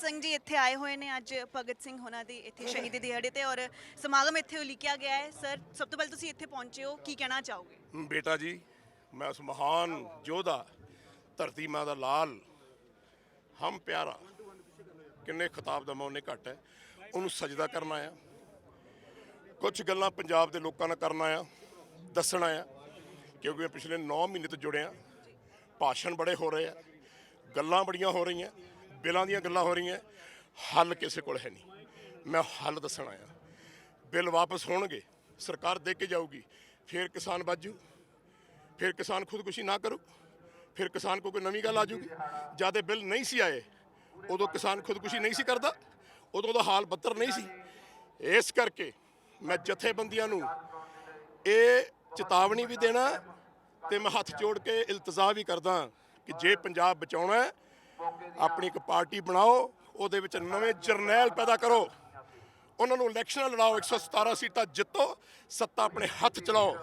ਸਿੰਘ ਜੀ ਇੱਥੇ ਆਏ ਹੋਏ ਨੇ ਅੱਜ ਭਗਤ ਸਿੰਘ ਹੋਣਾ ਦੀ ਇੱਥੇ ਸ਼ਹੀਦੀ ਦਿਹਾੜੇ ਤੇ ਔਰ ਸਮਾਗਮ ਇੱਥੇ ਉਲੀਕਿਆ ਗਿਆ ਹੈ। ਸਰ ਸਭ ਤੋਂ ਪਹਿਲਾਂ ਤੁਸੀਂ ਇੱਥੇ ਪਹੁੰਚੇ ਹੋ, ਕੀ ਕਹਿਣਾ ਚਾਹੋਗੇ? बेटा जी, मैं उस महान योद्धा धरती माँ का लाल हम प्यारा किन्ने खिताब का मैं उन्हें घट है उन्होंने सजदा करना आया। कुछ गल्लां पंजाब के लोगों नाल करना आया, दसना आया, क्योंकि मैं पिछले 9 महीने तो जुड़िया। भाषण बड़े हो रहे हैं, गल्लां बड़ियां हो रही हैं, बिलों दी गल्लां हो रही हैं, हल किसी कोल है नहीं। मैं हल दसण आया। बिल वापस होणगे, सरकार दे के जाऊगी, फिर किसान बाजू, फिर किसान खुदकुशी ना करू, फिर किसान को कोई नवी गल आ जूगी। जद बिल नहीं सी आए उदों किसान खुदकुशी नहीं सी करता, उदों दा हाल बदतर नहीं सी। इस करके मैं जथेबंदियां नूं ये चेतावनी भी देना ते मैं हथ जोड़ के इल्तजा भी करदा कि जे पंजाब बचाउणा है अपनी एक पार्टी बनाओ, ਉਹਦੇ ਵਿੱਚ ਨਵੇਂ ਜਰਨੈਲ ਪੈਦਾ ਕਰੋ, ਉਹਨਾਂ ਨੂੰ ਇਲੈਕਸ਼ਨਾਂ ਲੜਾਓ, 117 ਸੀਟਾਂ ਜਿੱਤੋ, ਸੱਤਾ ਆਪਣੇ ਹੱਥ ਚਲਾਓ।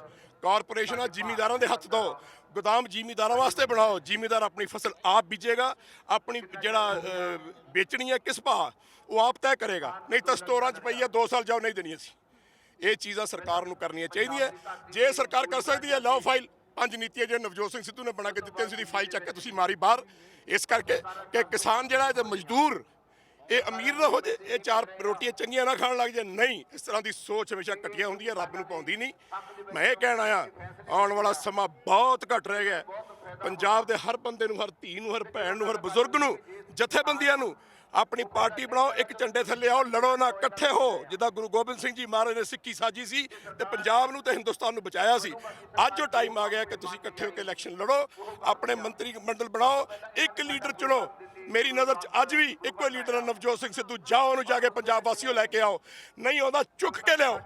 ਕਾਰਪੋਰੇਸ਼ਨਾਂ ਜ਼ਿਮੀਂਦਾਰਾਂ ਦੇ ਹੱਥ ਦਿਓ, ਗੋਦਾਮ ਜ਼ਿਮੀਂਦਾਰਾਂ ਵਾਸਤੇ ਬਣਾਓ। ਜ਼ਿਮੀਂਦਾਰ ਆਪਣੀ ਫਸਲ ਆਪ ਬੀਜੇਗਾ, ਆਪਣੀ ਜਿਹੜਾ ਵੇਚਣੀ ਹੈ ਕਿਸ ਭਾਅ ਉਹ ਆਪ ਤੈਅ ਕਰੇਗਾ। ਨਹੀਂ ਤਾਂ ਸਟੋਰਾਂ 'ਚ ਪਈ ਹੈ 2 ਸਾਲ ਜਾਓ ਨਹੀਂ ਦੇਣੀ ਅਸੀਂ। ਇਹ ਚੀਜ਼ਾਂ ਸਰਕਾਰ ਨੂੰ ਕਰਨੀਆਂ ਚਾਹੀਦੀਆਂ। ਜੇ ਸਰਕਾਰ ਕਰ ਸਕਦੀ ਹੈ ਲਾਓ ਫਾਈਲ 5 ਨੀਤੀਆਂ ਜਿਹੜੇ ਨਵਜੋਤ ਸਿੰਘ ਸਿੱਧੂ ਨੇ ਬਣਾ ਕੇ ਦਿੱਤੀਆਂ ਸੀ, ਫਾਈਲ ਚੱਕ ਕੇ ਤੁਸੀਂ ਮਾਰੀ ਬਾਹਰ। ਇਸ ਕਰਕੇ ਕਿ ਕਿਸਾਨ ਜਿਹੜਾ ਤੇ ਮਜ਼ਦੂਰ ਇਹ ਅਮੀਰ ਨਾ ਹੋ ਜੇ, ਇਹ 4 ਰੋਟੀਆਂ ਚੰਗੀਆਂ ਨਾ ਖਾਣ ਲੱਗ ਜਾਏ। ਨਹੀਂ, ਇਸ ਤਰ੍ਹਾਂ ਦੀ ਸੋਚ ਹਮੇਸ਼ਾ ਘਟੀਆ ਹੁੰਦੀ ਹੈ, ਰੱਬ ਨੂੰ ਪਾਉਂਦੀ ਨਹੀਂ। ਮੈਂ ਇਹ ਕਹਿਣ ਆਇਆ ਆਉਣ ਵਾਲਾ ਸਮਾਂ ਬਹੁਤ ਘੱਟ ਰਹਿ ਗਿਆ। ਪੰਜਾਬ ਦੇ ਹਰ ਬੰਦੇ ਨੂੰ, ਹਰ ਧੀ ਨੂੰ, ਹਰ ਭੈਣ ਨੂੰ, ਹਰ ਬਜ਼ੁਰਗ ਨੂੰ, ਜਥੇਬੰਦੀਆਂ ਨੂੰ ਆਪਣੀ ਪਾਰਟੀ ਬਣਾਓ, ਇੱਕ ਝੰਡੇ ਥੱਲੇ ਆਓ, ਲੜੋ ਨਾ, ਇਕੱਠੇ ਹੋ। ਜਿੱਦਾਂ ਗੁਰੂ ਗੋਬਿੰਦ ਸਿੰਘ ਜੀ ਮਹਾਰਾਜ ਨੇ ਸਿੱਖੀ ਸਾਜੀ ਸੀ ਤੇ ਪੰਜਾਬ ਨੂੰ ਤੇ ਹਿੰਦੁਸਤਾਨ ਨੂੰ ਬਚਾਇਆ ਸੀ। ਅੱਜ ਉਹ ਟਾਈਮ ਆ ਗਿਆ ਕਿ ਤੁਸੀਂ ਇਕੱਠੇ ਹੋ ਕੇ ਇਲੈਕਸ਼ਨ ਲੜੋ, ਆਪਣੇ ਮੰਤਰੀ ਮੰਡਲ ਬਣਾਓ, ਇੱਕ ਲੀਡਰ ਚੁਣੋ। ਮੇਰੀ ਨਜ਼ਰ 'ਚ ਅੱਜ ਵੀ ਇੱਕੋ ਲੀਡਰ ਹੈ ਨਵਜੋਤ ਸਿੰਘ ਸਿੱਧੂ। ਜਾਓ ਉਹਨੂੰ ਜਾ ਕੇ ਪੰਜਾਬ ਵਾਸੀਓ ਲੈ ਕੇ ਆਓ, ਨਹੀਂ ਉਹਦਾ ਚੁੱਕ ਕੇ ਲਿਆਓ,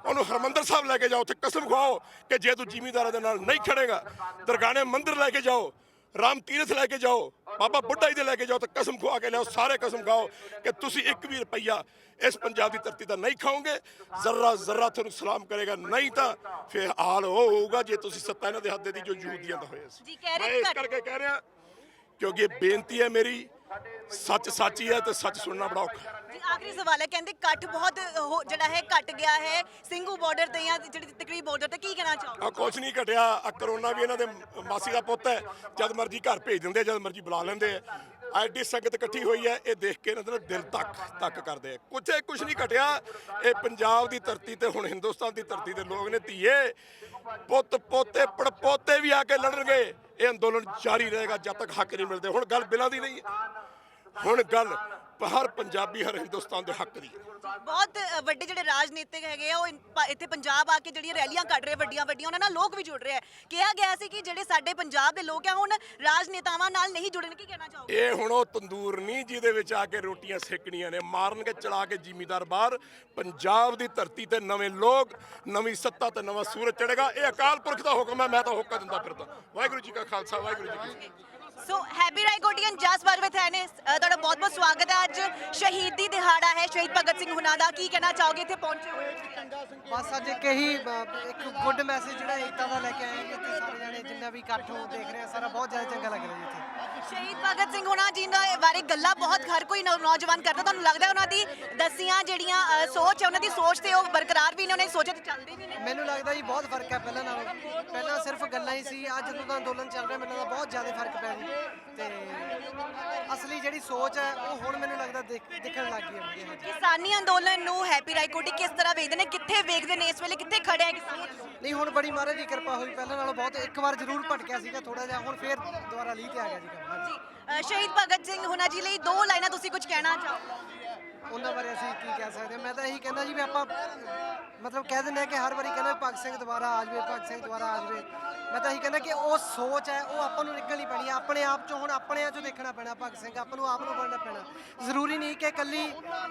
ਉਹਨੂੰ ਹਰਮੰਦਰ ਸਾਹਿਬ ਲੈ ਕੇ ਜਾਓ, ਉੱਥੇ ਕਸਮ ਖਵਾਓ ਕਿ ਜੇ ਤੂੰ ਜ਼ਿਮੀਂਦਾਰਾਂ ਦੇ ਨਾਲ ਨਹੀਂ ਖੜੇਗਾ, ਦਰਗਾਹੇ ਮੰਦਿਰ ਲੈ ਕੇ ਜਾਓ, ਰਾਮ ਤੀਰਥ ਲੈ ਕੇ ਜਾਓ, ਬਾਬਾ ਬੁੱਢਾ ਜੀ ਦੇ ਲੈ ਕੇ ਜਾਓ, ਤੇ ਕਸਮ ਖਵਾ ਕੇ ਲਿਆਓ, ਸਾਰੇ ਕਸਮ ਖਾਓ ਕਿ ਤੁਸੀਂ 1 ਵੀ ਰੁਪਈਆ ਇਸ ਪੰਜਾਬ ਦੀ ਧਰਤੀ ਦਾ ਨਹੀਂ ਖਾਓਗੇ। ਜ਼ਰਾ ਜ਼ਰਾ ਤੁਹਾਨੂੰ ਸਲਾਮ ਕਰੇਗਾ, ਨਹੀਂ ਤਾਂ ਫਿਰ ਹਾਲ ਉਹ ਹੋਊਗਾ ਜੇ ਤੁਸੀਂ ਸੱਤਾ ਇਹਨਾਂ ਦੇ ਹੱਥ ਦੀ ਜੋ ਯਹੂਦੀਆਂ ਦਾ ਹੋਇਆ ਸੀ। ਮੈਂ ਇਸ ਕਰਕੇ ਕਹਿ ਰਿਹਾ क्योंकि बेनती है मेरी, सच सच ही है तो सच सुनना बड़ा औखा जी। आखिरी सवाल है, कहते कट बहुत जड़ा है घट गया है ਸਿੰਘੂ ਬਾਰਡਰ ਤੇ ਜਾਂ ਜਿਹੜੀ ਤਕਰੀਬ ਬਾਰਡਰ ਤੇ, ਕੀ ਕਹਿਣਾ ਚਾਹੋਗੇ? ਕੁਛ ਨਹੀਂ ਘਟਿਆ। ਕਰੋਨਾ ਵੀ ਇਹਨਾਂ ਦੇ ਮਾਸੀ ਦਾ ਪੁੱਤ ਹੈ, ਜਦ ਮਰਜੀ ਘਰ ਭੇਜ ਦਿੰਦੇ, ਜਦ ਮਰਜੀ ਬੁਲਾ ਲੈਂਦੇ ਆ। ਐਡੀ ਸੰਗਤ ਇਕੱਠੀ ਹੋਈ ਹੈ, ਇਹ ਦੇਖ ਕੇ ਇਹਨਾਂ ਦਾ ਦਿਲ ਤੱਕ ਕਰਦੇ ਆ। ਕੁਛ ਨਹੀਂ ਘਟਿਆ। ਇਹ ਪੰਜਾਬ ਦੀ ਧਰਤੀ ਤੇ ਹੁਣ ਹਿੰਦੁਸਤਾਨ ਦੀ ਧਰਤੀ ਦੇ ਲੋਕ ਨੇ ਧੀਏ, ਪੁੱਤ ਪੋਤੇ ਪੜਪੋਤੇ ਵੀ ਆ ਕੇ ਲੜਨਗੇ। ਇਹ ਅੰਦੋਲਨ ਜਾਰੀ ਰਹੇਗਾ ਜਦ ਤੱਕ ਹੱਕ ਨਹੀਂ ਮਿਲਦੇ। ਹੁਣ ਗੱਲ ਬਿਲਾਂ ਦੀ ਨਹੀਂ ਹੈ, ਹੁਣ ਗੱਲ ਹਰ ਪੰਜਾਬੀ, ਹਰ ਹਿੰਦੁਸਤਾਨ ਦੇ ਹੱਕ ਦੀ ਹੈ। ਬਹੁਤ ਵੱਡੇ ਜਿਹੜੇ ਰਾਜਨੀਤਿਕ ਹੈਗੇ ਆ ਉਹ ਇੱਥੇ ਪੰਜਾਬ ਆ ਕੇ ਜਿਹੜੀਆਂ ਰੈਲੀਆਂ ਕੱਢ ਰਹੇ ਵੱਡੀਆਂ ਉਹਨਾਂ ਨਾਲ ਲੋਕ ਵੀ ਜੁੜ ਰਹੇ ਆ। ਕਿਹਾ ਗਿਆ ਸੀ ਕਿ ਜਿਹੜੇ ਸਾਡੇ ਪੰਜਾਬ ਦੇ ਲੋਕ ਆ ਹੁਣ ਰਾਜਨੇਤਾਵਾਂ ਨਾਲ ਨਹੀਂ ਜੁੜਨ, ਕੀ ਕਹਿਣਾ ਚਾਹੋਗੇ? ਇਹ ਹੁਣ ਉਹ ਤੰਦੂਰ ਨਹੀਂ ਜਿਹਦੇ ਵਿੱਚ ਆ ਕੇ ਰੋਟੀਆਂ ਸੇਕਣੀਆਂ ਨੇ, ਮਾਰਨਗੇ ਚਲਾ ਕੇ ਜ਼ਿਮੀਂਦਾਰ ਬਾਹਰ। ਪੰਜਾਬ ਦੀ ਧਰਤੀ ਤੇ ਨਵੇਂ ਲੋਕ, ਨਵੀਂ ਸੱਤਾ ਤੇ ਨਵਾਂ ਸੂਰਜ ਚੜ੍ਹੇਗਾ। ਇਹ ਅਕਾਲ ਪੁਰਖ ਦਾ ਹੁਕਮ ਹੈ, ਮੈਂ ਤਾਂ ਹੋਕਾ ਦਿੰਦਾ ਫਿਰਦਾ। ਵਾਹਿਗੁਰੂ ਜੀ ਕਾ ਖਾਲਸਾ, ਵਾਹਿਗੁਰੂ ਜੀ ਕੀ ਫਤਿਹ। ਸੋ ਹੈਪੀ ਰਾਏਕੋਟੀਅਨ ਜਸ ਪਰਵਿਤ ਹੈ ਨੇ, ਤੁਹਾਡਾ ਬਹੁਤ ਬਹੁਤ ਸਵਾਗਤ ਹੈ। ਅੱਜ ਸ਼ਹੀਦੀ ਦਿਹਾੜਾ ਹੈ ਸ਼ਹੀਦ ਭਗਤ ਸਿੰਘ ਹੁਣਾਂ ਦਾ, ਕੀ ਕਹਿਣਾ ਚਾਹੋਗੇ ਇੱਥੇ ਪਹੁੰਚੇ ਹੋਏ? ਬਸ ਅੱਜ ਇੱਕ ਗੁੱਡ ਮੈਸੇਜ ਜਿਹੜਾ ਏਕਤਾ ਦਾ ਲੈ ਕੇ ਆਏ ਜੀ ਇੱਥੇ ਸਾਰੇ ਜਣੇ, ਜਿੰਨਾ ਵੀ ਇਕੱਠ ਹੋ ਦੇਖ ਰਹੇ ਆ, ਸਾਰਾ ਬਹੁਤ ਜ਼ਿਆਦਾ ਚੰਗਾ ਲੱਗ ਰਿਹਾ ਜੀ ਇੱਥੇ। ਸ਼ਹੀਦ ਭਗਤ ਸਿੰਘ ਹੁਣਾਂ ਜੀ ਦੇ ਬਾਰੇ ਗੱਲਾਂ ਬਹੁਤ ਹਰ ਕੋਈ ਨੌਜਵਾਨ ਕਰਦਾ। ਤੁਹਾਨੂੰ ਲੱਗਦਾ ਉਹਨਾਂ ਦੀ ਦੱਸੀਆਂ ਜਿਹੜੀਆਂ ਸੋਚ ਹੈ, ਉਹਨਾਂ ਦੀ ਸੋਚ ਤੇ ਉਹ ਬਰਕਰਾਰ ਵੀ ਨੇ, ਉਹਨਾਂ ਦੀ ਸੋਚ ਤੇ ਚੱਲਦੇ ਵੀ ਨੇ? ਮੈਨੂੰ ਲੱਗਦਾ ਜੀ ਬਹੁਤ ਫਰਕ ਹੈ ਪਹਿਲਾਂ ਨਾਲੋਂ। ਪਹਿਲਾਂ ਸਿਰਫ ਗੱਲਾਂ ਹੀ ਸੀ, ਅੱਜ ਜਦੋਂ ਦਾ ਅੰਦੋਲਨ ਚੱਲ ਰਿਹਾ ਮੈਨੂੰ ਲੱਗਦਾ ਬਹੁਤ ਜ਼ਿਆਦਾ ਫਰਕ ਪਿਆ ਜੀ। ਤੇ ਅਸਲੀ ਜਿਹੜੀ ਸੋਚ ਹੈ ਉਹ ਹੁਣ ਮੈਨੂੰ ਲੱਗਦਾ ਦਿਖਣ ਲੱਗ ਗਈ ਹੈ। ਕਿਸਾਨੀ ਅੰਦੋਲਨ ਨੂੰ ਹੈਪੀ ਰਾਏਕੋਟੀ ਕਿਸ ਤਰ੍ਹਾਂ ਵੇਖਦੇ ਨੇ, ਕਿੱਥੇ ਵੇਖਦੇ ਨੇ ਇਸ ਵੇਲੇ, ਕਿੱਥੇ ਖੜੇ ਹੈ ਕਿਸਾਨ? ਨਹੀਂ, ਹੁਣ ਬੜੀ ਮਹਾਰਾਜ ਦੀ ਕਿਰਪਾ ਹੋਈ, ਪਹਿਲਾਂ ਨਾਲੋਂ ਬਹੁਤ। ਇੱਕ ਵਾਰ ਜ਼ਰੂਰ ਭਟਕਿਆ ਸੀਗਾ ਥੋੜਾ ਜਿਹਾ, ਹੁਣ ਫੇਰ ਦੁਬਾਰਾ ਲੀਹ ਤੇ ਆ ਗਿਆ ਜੀ ਕੰਮ। ਜੀ ਸ਼ਹੀਦ ਭਗਤ ਸਿੰਘ ਹੁਣਾਂ ਜੀ ਲਈ 2 ਲਾਈਨਾਂ ਤੁਸੀਂ ਕੁਝ ਕਹਿਣਾ ਚਾਹੋ? ਉਹਨਾਂ ਬਾਰੇ ਅਸੀਂ ਕੀ ਕਹਿ ਸਕਦੇ ਹਾਂ? ਮੈਂ ਤਾਂ ਇਹੀ ਕਹਿੰਦਾ ਜੀ ਵੀ ਆਪਾਂ ਮਤਲਬ ਕਹਿ ਦਿੰਦੇ ਹਾਂ ਕਿ ਹਰ ਵਾਰੀ ਕਹਿੰਦੇ ਭਗਤ ਸਿੰਘ ਦੁਬਾਰਾ ਆ ਜਾਵੇ, ਭਗਤ ਸਿੰਘ ਦੁਬਾਰਾ ਆ ਜਾਵੇ। ਮੈਂ ਤਾਂ ਇਹੀ ਕਹਿੰਦਾ ਕਿ ਉਹ ਸੋਚ ਹੈ ਉਹ ਆਪਾਂ ਨੂੰ ਨਿਕਲਣੀ ਪੈਣੀ ਹੈ ਆਪਣੇ ਆਪ 'ਚੋਂ। ਹੁਣ ਆਪਣਿਆਂ 'ਚੋਂ ਦੇਖਣਾ ਪੈਣਾ ਭਗਤ ਸਿੰਘ, ਆਪਾਂ ਨੂੰ ਆਪ ਨੂੰ ਬਣਨਾ ਪੈਣਾ। ਜ਼ਰੂਰੀ ਨਹੀਂ ਕਿ ਇਕੱਲੀ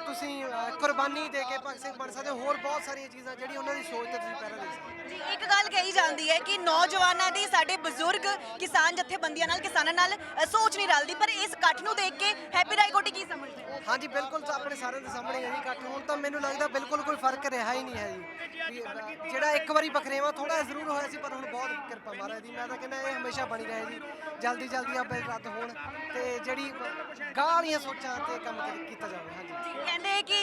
ਤੁਸੀਂ ਕੁਰਬਾਨੀ ਦੇ ਕੇ ਭਗਤ ਸਿੰਘ ਬਣ ਸਕਦੇ ਹੋ, ਹੋਰ ਬਹੁਤ ਸਾਰੀਆਂ ਚੀਜ਼ਾਂ ਜਿਹੜੀਆਂ ਉਹਨਾਂ ਦੀ ਸੋਚ ਤੇ ਤੁਸੀਂ ਪਹਿਰਾ ਦੇ ਸਕਦੇ। ਜੀ ਇੱਕ ਗੱਲ ਕਹੀ ਜਾਂਦੀ ਹੈ ਕਿ ਨੌਜਵਾਨਾਂ ਦੀ, ਸਾਡੇ ਬਜ਼ੁਰਗ ਕਿਸਾਨ ਜਥੇਬੰਦੀਆਂ ਨਾਲ, ਕਿਸਾਨਾਂ ਨਾਲ ਸੋਚ ਨਹੀਂ ਰਲਦੀ, ਪਰ ਇਸ ਇਕੱਠ ਨੂੰ ਦੇਖ ਕੇ ਹੈਪੀ ਰਾਏਕੋਟੀ ਕੀ ਸਮਝਦੇ? ਹਾਂਜੀ ਬਿਲਕੁਲ, ਆਪਣੇ ਸਾਰਿਆਂ ਦੇ ਸਾਹਮਣੇ ਹੈ ਜੀ ਇਕੱਠ। ਤੱਕ ਹੁਣ ਤਾਂ ਮੈਨੂੰ ਲੱਗਦਾ ਬਿਲਕੁਲ ਕੋਈ ਫਰਕ ਰਿਹਾ ਹੀ ਨਹੀਂ ਹੈ ਜੀ ਵੀ ਜਿਹੜਾ ਇੱਕ ਵਾਰੀ ਬਖਰੇਵਾ ਥੋੜਾ ਜ਼ਰੂਰ ਹੋਇਆ ਸੀ ਪਰ ਹੁਣ ਬਹੁਤ ਕਿਰਪਾ ਮਹਾਰਾਜ ਦੀ। ਮੈਂ ਤਾਂ ਕਹਿੰਦਾ ਇਹ ਹਮੇਸ਼ਾ ਬਣੀ ਰਹੇ ਜੀ, ਜਲਦੀ ਜਲਦੀ ਆ ਬਿੱਲ ਰੱਦ ਹੋਣ ਤੇ ਜਿਹੜੀ ਗਾਂਹ ਵਾਲੀਆਂ ਸੋਚਾਂ ਤੇ ਕੰਮ ਕੀਤਾ ਜਾਵੇ। ਹਾਂਜੀ ਜੀ, ਕਹਿੰਦੇ ਕਿ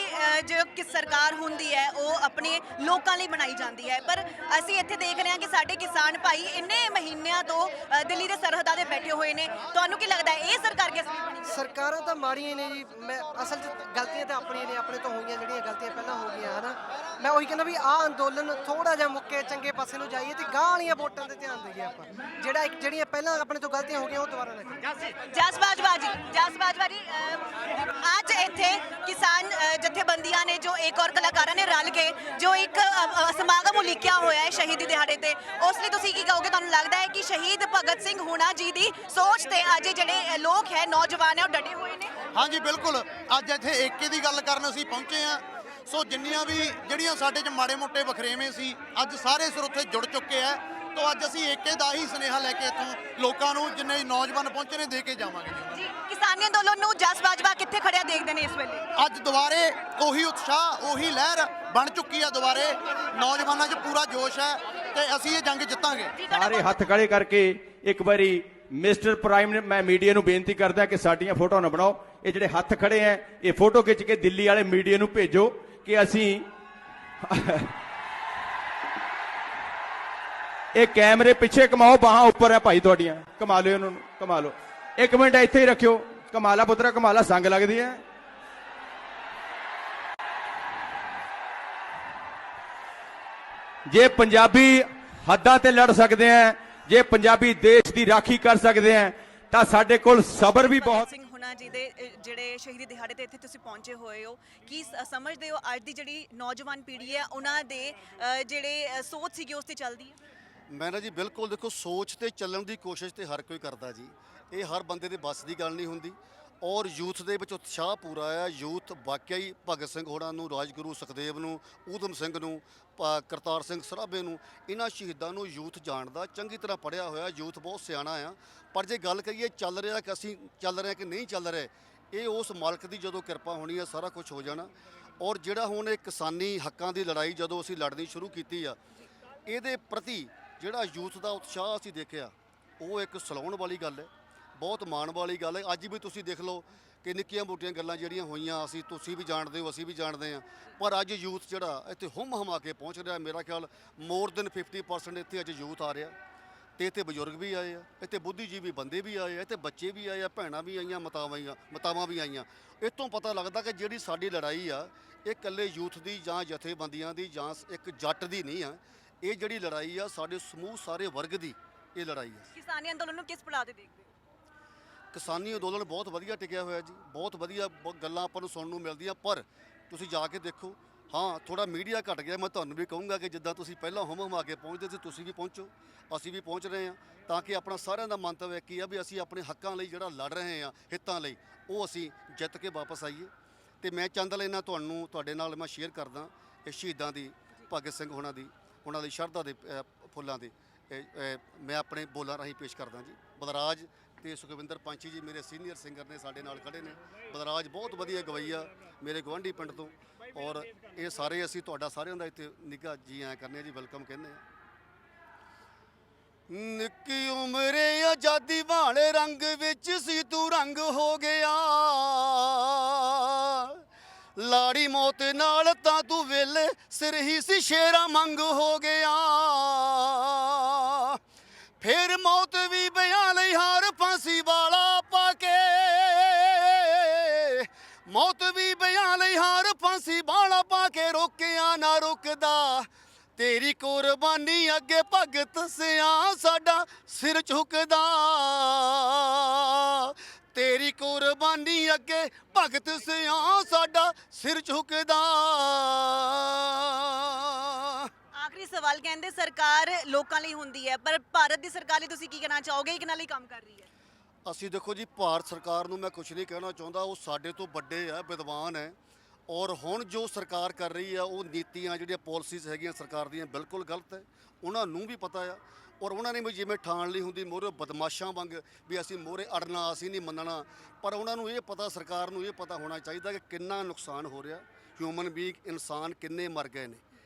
ਜੋ ਕਿ ਸਰਕਾਰ ਹੁੰਦੀ ਹੈ ਉਹ ਆਪਣੇ ਲੋਕਾਂ ਲਈ ਬਣਾਈ ਜਾਂਦੀ ਹੈ, ਪਰ ਅਸੀਂ ਇੱਥੇ ਦੇਖ ਰਹੇ ਹਾਂ ਕਿ ਸਾਡੇ ਕਿਸਾਨ ਭਾਈ ਇੰਨੇ ਮਹੀਨਿਆਂ ਤੋਂ ਦਿੱਲੀ ਦੇ ਸਰਹੱਦਾਂ 'ਤੇ ਬੈਠੇ ਹੋਏ ਨੇ। ਤੁਹਾਨੂੰ ਕੀ ਲੱਗਦਾ ਹੈ ਇਹ ਸਰਕਾਰ ਕਿਸ ਲਈ ਬਣੀ? ਸਰਕਾਰਾਂ ਤਾਂ ਮਾੜੀਆਂ ਨੇ ਜੀ, ਮੈਂ ਅਸਲ 'ਚ ਗਲਤੀਆਂ ਤਾਂ ਆਪਣੀਆਂ ਨੇ, ਆਪਣੇ ਤੋਂ ਹੋਈਆਂ ਜਿਹੜੀਆਂ ਗਲਤੀਆਂ ਪਹਿਲਾਂ ਹੋ ਗਈਆਂ ਹਨਾ। ਮੈਂ ਉਹੀ ਕਹਿੰਦਾ ਵੀ ਆਹ ਅੰਦੋਲਨ ਥੋੜਾ ਜਿਹਾ ਮੁੱਕੇ ਚੰਗੇ ਪਾਸੇ ਨੂੰ ਜਾਈਏ ਤੇ ਗਾਂਹ ਵਾਲੀਆਂ ਵੋਟਾਂ 'ਤੇ ਧਿਆਨ ਦੇਈਏ ਆਪਾਂ, ਜਿਹੜੀਆਂ ਪਹਿਲਾਂ ਆਪਣੇ ਤੋਂ ਗਲਤੀਆਂ ਹੋ ਗਈਆਂ ਉਹ ਦੁਬਾਰਾ ਨਾ ਕਰੀਏ। ਜਸ ਬਾਜਵਾ ਜੀ, ਅੱਜ ਇੱਥੇ ਕਿਸਾਨ ਜਥੇਬੰਦੀਆਂ ਨੇ ਜੋ ਇੱਕ ਔਰ ਕਲਾਕਾਰਾਂ ਨੇ ਰਲ ਕੇ ਜੋ ਇੱਕ ਸਮਾਗਮ ਉਲੀਕਿਆ ਹੋਇਆ ਹੈ ਸ਼ਹੀਦੀ ਦਿਹਾੜੇ ਤੇ, ਉਸ ਲਈ ਤੁਸੀਂ ਕੀ ਕਹੋਗੇ? ਤੁਹਾਨੂੰ ਲੱਗਦਾ ਹੈ ਕਿ ਸ਼ਹੀਦ ਭਗਤ ਸਿੰਘ ਹੁਣਾ ਜੀ ਦੀ ਸੋਚ ਤੇ ਅੱਜ ਜਿਹੜੇ ਲੋਕ ਹੈ ਨੌਜਵਾਨ ਹੈ ਉਹ ਡਟੇ ਹੋਏ ਨੇ? ਹਾਂਜੀ ਬਿਲਕੁਲ, ਅੱਜ ਇੱਥੇ ਏਕੇ ਦੀ ਗੱਲ ਕਰਨ ਅਸੀਂ ਪਹੁੰਚੇ ਹਾਂ। ਸੋ ਜਿਹੜੀਆਂ ਸਾਡੇ 'ਚ ਮਾੜੇ ਮੋਟੇ ਵਖਰੇਵੇਂ ਸੀ ਅੱਜ ਸਾਰੇ ਸਿਰ ਉੱਥੇ ਜੁੜ ਚੁੱਕੇ ਆ। ਤੋਂ ਅੱਜ ਅਸੀਂ ਏਕੇ ਦਾ ਹੀ ਸੁਨੇਹਾ ਲੈ ਕੇ ਇੱਥੋਂ ਲੋਕਾਂ ਨੂੰ ਜਿੰਨੇ ਨੌਜਵਾਨ ਪਹੁੰਚੇ ਨੇ ਦੇ ਕੇ ਜਾਵਾਂਗੇ ਜੀ। ਕਿਸਾਨੀ ਅੰਦੋਲਨ ਨੂੰ ਜਸ ਬਾਜਵਾ ਕਿੱਥੇ ਖੜਿਆ ਦੇਖਦੇ ਨੇ ਇਸ ਵੇਲੇ? ਅੱਜ ਦੁਬਾਰੇ ਉਹੀ ਉਤਸ਼ਾਹ ਉਹੀ ਲਹਿਰ ਬਣ ਚੁੱਕੀ ਆ, ਦੁਬਾਰੇ ਨੌਜਵਾਨਾਂ 'ਚ ਪੂਰਾ ਜੋਸ਼ ਹੈ ਤੇ ਅਸੀਂ ਇਹ ਜੰਗ ਜਿੱਤਾਂਗੇ। ਸਾਰੇ ਹੱਥ ਖੜੇ ਕਰਕੇ ਇੱਕ ਵਾਰੀ ਮਿਸਟਰ ਪ੍ਰਾਈਮ ਨੇ ਮੈਂ ਮੀਡੀਆ ਨੂੰ ਬੇਨਤੀ ਕਰਦਾ ਕਿ ਸਾਡੀਆਂ ਫੋਟੋਆਂ ਨਾ ਬਣਾਓ। ਇਹ ਜਿਹੜੇ ਹੱਥ ਖੜੇ ਐ ਇਹ ਫੋਟੋ ਖਿੱਚ ਕੇ ਦਿੱਲੀ ਵਾਲੇ ਮੀਡੀਆ ਨੂੰ ਭੇਜੋ ਕਿ ਅਸੀਂ ਇਹ ਕੈਮਰੇ ਪਿੱਛੇ ਕਮਾਓ, ਬਾਹਾਂ ਉੱਪਰ ਹੈ ਭਾਈ ਤੁਹਾਡੀਆਂ, ਕਮਾ ਲਿਓ ਉਹਨਾਂ ਨੂੰ, ਕਮਾ ਲਓ। ਇੱਕ ਮਿੰਟ ਇੱਥੇ ਹੀ ਰੱਖਿਓ, ਕਮਾਲਾ ਪੁੱਤਰਾ ਕਮਾਲਾ, ਸੰਗ ਲੱਗਦੀ ਹੈ। ਜੇ ਪੰਜਾਬੀ ਹੱਦਾਂ ਤੇ ਲੜ ਸਕਦੇ ਆ, ਜੇ ਪੰਜਾਬੀ ਦੇਸ਼ ਦੀ ਰਾਖੀ ਕਰ ਸਕਦੇ ਆ ਤਾਂ ਸਾਡੇ ਕੋਲ ਸਬਰ ਵੀ ਬਹੁਤ। ਸਿੰਘ ਹੁਣਾ ਜੀ ਦੇ ਜਿਹੜੇ ਸ਼ਹੀਦੀ ਦਿਹਾੜੇ ਤੇ ਇੱਥੇ ਤੁਸੀਂ ਪਹੁੰਚੇ ਹੋਏ ਹੋ, ਕੀ ਸਮਝਦੇ ਹੋ ਅੱਜ ਦੀ ਜਿਹੜੀ ਨੌਜਵਾਨ ਪੀੜ੍ਹੀ ਹੈ ਉਹਨਾਂ ਦੇ ਜਿਹੜੇ ਸੋਚ ਸੀਗੀ ਉਸ ਤੇ ਚੱਲਦੀ ਹੈ? ਮੈਂ ਨਾ ਜੀ ਬਿਲਕੁਲ ਦੇਖੋ, ਸੋਚ ਤੇ ਚੱਲਣ ਦੀ ਕੋਸ਼ਿਸ਼ ਤੇ ਹਰ ਕੋਈ ਕਰਦਾ ਜੀ, ਇਹ ਹਰ ਬੰਦੇ ਦੇ ਬਸ ਦੀ ਗੱਲ ਨਹੀਂ ਹੁੰਦੀ। ਔਰ ਯੂਥ ਦੇ ਵਿੱਚ ਉਤਸ਼ਾਹ ਪੂਰਾ ਆ। ਯੂਥ ਵਾਕਿਆ ਹੀ ਭਗਤ ਸਿੰਘ ਹੋਰਾਂ ਨੂੰ, ਰਾਜਗੁਰੂ ਸੁਖਦੇਵ ਨੂੰ, ਊਧਮ ਸਿੰਘ ਨੂੰ, ਕਰਤਾਰ ਸਿੰਘ ਸਰਾਭੇ ਨੂੰ, ਇਹਨਾਂ ਸ਼ਹੀਦਾਂ ਨੂੰ ਯੂਥ ਜਾਣਦਾ, ਚੰਗੀ ਤਰ੍ਹਾਂ ਪੜ੍ਹਿਆ ਹੋਇਆ ਯੂਥ, ਬਹੁਤ ਸਿਆਣਾ ਆ। ਪਰ ਜੇ ਗੱਲ ਕਰੀਏ ਚੱਲ ਰਿਹਾ ਕਿ ਅਸੀਂ ਚੱਲ ਰਹੇ ਕਿ ਨਹੀਂ ਚੱਲ ਰਹੇ, ਇਹ ਉਸ ਮਾਲਕ ਦੀ ਜਦੋਂ ਕਿਰਪਾ ਹੋਣੀ ਹੈ ਸਾਰਾ ਕੁਝ ਹੋ ਜਾਣਾ। ਔਰ ਜਿਹੜਾ ਹੁਣ ਇਹ ਕਿਸਾਨੀ ਹੱਕਾਂ ਦੀ ਲੜਾਈ ਜਦੋਂ ਅਸੀਂ ਲੜਨੀ ਸ਼ੁਰੂ ਕੀਤੀ ਆ, ਇਹਦੇ ਪ੍ਰਤੀ ਜਿਹੜਾ ਯੂਥ ਦਾ ਉਤਸ਼ਾਹ ਅਸੀਂ ਦੇਖਿਆ, ਉਹ ਇੱਕ ਸਲਾਉਣ ਵਾਲੀ ਗੱਲ ਹੈ, ਬਹੁਤ ਮਾਣ ਵਾਲੀ ਗੱਲ ਹੈ। ਅੱਜ ਵੀ ਤੁਸੀਂ ਦੇਖ ਲਓ ਕਿ ਨਿੱਕੀਆਂ ਮੋਟੀਆਂ ਗੱਲਾਂ ਜਿਹੜੀਆਂ ਹੋਈਆਂ ਤੁਸੀਂ ਵੀ ਜਾਣਦੇ ਹੋ, ਅਸੀਂ ਵੀ ਜਾਣਦੇ ਹਾਂ, ਪਰ ਅੱਜ ਯੂਥ ਜਿਹੜਾ ਇੱਥੇ ਹਮਾ ਕੇ ਪਹੁੰਚ ਰਿਹਾ। ਮੇਰਾ ਖਿਆਲ ਮੋਰ ਦੈਨ 50% ਇੱਥੇ ਅੱਜ ਯੂਥ ਆ ਰਿਹਾ ਤੇ ਇੱਥੇ ਬਜ਼ੁਰਗ ਵੀ ਆਏ ਆ, ਇੱਥੇ ਬੁੱਧੀਜੀਵੀ ਬੰਦੇ ਵੀ ਆਏ ਆ, ਇੱਥੇ ਬੱਚੇ ਵੀ ਆਏ ਆ, ਭੈਣਾਂ ਵੀ ਆਈਆਂ, ਮਾਤਾਵਾਂ ਵੀ ਆਈਆਂ। ਇੱਥੋਂ ਪਤਾ ਲੱਗਦਾ ਕਿ ਜਿਹੜੀ ਸਾਡੀ ਲੜਾਈ ਆ ਇਹ ਇਕੱਲੇ ਯੂਥ ਦੀ ਜਾਂ ਜਥੇਬੰਦੀਆਂ ਦੀ ਜਾਂ ਇੱਕ ਜੱਟ ਦੀ ਨਹੀਂ ਆ, ਇਹ ਜਿਹੜੀ ਲੜਾਈ ਆ ਸਾਡੇ ਸਮੂਹ ਸਾਰੇ ਵਰਗ ਦੀ ਇਹ ਲੜਾਈ ਆ। ਕਿਸਾਨੀ ਅੰਦੋਲਨ ਨੂੰ ਕਿਸ ਪੜਾਅ ਤੇ ਦੇਖਦੇ ਹੋ? ਕਿਸਾਨੀ ਅੰਦੋਲਨ ਬਹੁਤ ਵਧੀਆ ਟਿਕਿਆ ਹੋਇਆ ਜੀ, ਬਹੁਤ ਵਧੀਆ ਗੱਲਾਂ ਆਪਾਂ ਨੂੰ ਸੁਣਨ ਨੂੰ ਮਿਲਦੀਆਂ, ਪਰ ਤੁਸੀਂ ਜਾ ਕੇ ਦੇਖੋ, ਹਾਂ ਥੋੜਾ ਮੀਡੀਆ ਘਟ ਗਿਆ। ਮੈਂ ਤੁਹਾਨੂੰ ਵੀ ਕਹੂੰਗਾ ਕਿ ਜਿੱਦਾਂ ਤੁਸੀਂ ਪਹਿਲਾਂ ਹਮਾ ਕੇ ਪਹੁੰਚਦੇ ਸੀ, ਤੁਸੀਂ ਵੀ ਪਹੁੰਚੋ, ਅਸੀਂ ਵੀ ਪਹੁੰਚ ਰਹੇ ਹਾਂ, ਤਾਂ ਕਿ ਆਪਣਾ ਸਾਰਿਆਂ ਦਾ ਮੰਤਵ ਇੱਕ ਹੀ ਆ ਵੀ ਅਸੀਂ ਆਪਣੇ ਹੱਕਾਂ ਲਈ ਜਿਹੜਾ ਲੜ ਰਹੇ ਹਾਂ, ਹਿੱਤਾਂ ਲਈ, ਉਹ ਅਸੀਂ ਜਿੱਤ ਕੇ ਵਾਪਸ ਆਈਏ। ਤੇ ਮੈਂ ਚੰਦ ਲੈਣਾ ਤੁਹਾਡੇ ਨਾਲ ਮੈਂ ਸ਼ੇਅਰ ਕਰਦਾ ਇਹ ਸ਼ਹੀਦਾਂ ਦੀ, ਭਗਤ ਸਿੰਘ ਹੋਣਾ ਦੀ, ਉਹਨਾਂ ਦੀ ਸ਼ਰਧਾ ਦੇ ਫੁੱਲਾਂ ਦੇ ਮੈਂ ਆਪਣੇ ਬੋਲਾਂ ਰਾਹੀਂ ਪੇਸ਼ ਕਰਦਾ ਜੀ। ਬਲਰਾਜ ਤੇ ਸੁਖਵਿੰਦਰ ਪੰਛੀ ਜੀ ਮੇਰੇ ਸੀਨੀਅਰ ਸਿੰਗਰ ਨੇ, ਸਾਡੇ ਨਾਲ ਖੜੇ ਨੇ। ਬਲਰਾਜ ਬਹੁਤ ਵਧੀਆ ਗਵਈਆ ਮੇਰੇ ਗੁਆਂਢੀ ਪਿੰਡ ਤੋਂ, ਔਰ ਇਹ ਸਾਰੇ ਅਸੀਂ ਤੁਹਾਡਾ ਸਾਰਿਆਂ ਦਾ ਇੱਥੇ ਨਿੱਘਾ ਜੀ ਆਇਆ ਕਰਨੇ ਜੀ, ਵੈਲਕਮ ਕਹਿੰਦੇ ਆ। ਨਿੱਕੀ ਉਮਰੇ ਆਜ਼ਾਦੀ ਵਾਲੇ ਰੰਗ ਵਿੱਚ ਸੀ ਤੂੰ ਰੰਗ ਹੋ ਗਿਆ, ਲਾੜੀ ਮੌਤ ਨਾਲ ਤਾਂ ਤੂੰ ਵੇਲੇ ਸਿਰ ਹੀ ਸੀ ਸ਼ੇਰਾ ਮੰਗ ਹੋ ਗਿਆ। ਫਿਰ ਮੌਤ ਵੀ ਬਿਆਨ ਲਈ ਹਾਰ ਫਾਂਸੀ ਵਾਲਾ ਪਾ ਕੇ, ਮੌਤ ਵੀ ਬਿਆਨ ਲਈ ਹਾਰ ਫਾਂਸੀ ਵਾਲਾ ਪਾ ਕੇ, ਰੋਕਿਆ ਨਾ ਰੁਕਦਾ ਤੇਰੀ ਕੁਰਬਾਨੀ ਅੱਗੇ ਭਗਤ ਸਿਆਂ ਸਾਡਾ ਸਿਰ ਝੁਕਦਾ, ਤੇਰੀ ਕੁਰਬਾਨੀ ਅੱਗੇ ਭਗਤ ਸਿਆਂ ਸਾਡਾ ਸਿਰ ਝੁਕਦਾ। ਆਖਰੀ ਸਵਾਲ, ਕਹਿੰਦੇ ਸਰਕਾਰ ਲੋਕਾਂ ਲਈ ਹੁੰਦੀ ਹੈ, ਪਰ ਭਾਰਤ ਦੀ ਸਰਕਾਰ ਲਈ ਤੁਸੀਂ ਕੀ ਕਹਿਣਾ ਚਾਹੋਗੇ? ਕਿਹਨਾਂ ਲਈ ਕੰਮ ਕਰ ਰਹੀ ਹੈ? ਅਸੀਂ ਦੇਖੋ ਜੀ, ਭਾਰਤ ਸਰਕਾਰ ਨੂੰ ਮੈਂ ਕੁਝ ਨਹੀਂ ਕਹਿਣਾ ਚਾਹੁੰਦਾ, ਉਹ ਸਾਡੇ ਤੋਂ ਵੱਡੇ ਆ, ਵਿਦਵਾਨ ਹੈ। ਔਰ ਹੁਣ ਜੋ ਸਰਕਾਰ ਕਰ ਰਹੀ ਆ, ਉਹ ਨੀਤੀਆਂ ਜਿਹੜੀਆਂ ਪਾਲਿਸੀਜ਼ ਹੈਗੀਆਂ ਸਰਕਾਰ ਦੀਆਂ ਬਿਲਕੁਲ ਗਲਤ ਹੈ, ਉਹਨਾਂ ਨੂੰ ਵੀ ਪਤਾ ਆ। ਔਰ ਉਹਨਾਂ ਨੇ ਵੀ ਜਿਵੇਂ ਠਾਣ ਲਈ ਹੁੰਦੀ ਮੋਹਰੇ ਬਦਮਾਸ਼ਾਂ ਵਾਂਗ ਵੀ ਅਸੀਂ ਮੋਹਰੇ ਅੜਨਾ, ਅਸੀਂ ਨਹੀਂ ਮੰਨਣਾ, ਪਰ ਉਹਨਾਂ ਨੂੰ ਇਹ ਪਤਾ, ਸਰਕਾਰ ਨੂੰ ਇਹ ਪਤਾ ਹੋਣਾ ਚਾਹੀਦਾ ਕਿ ਕਿੰਨਾ ਨੁਕਸਾਨ ਹੋ ਰਿਹਾ, ਹਿਊਮਨ ਬੀਇੰਗ ਇਨਸਾਨ ਕਿੰਨੇ ਮਰ ਗਏ ਨੇ,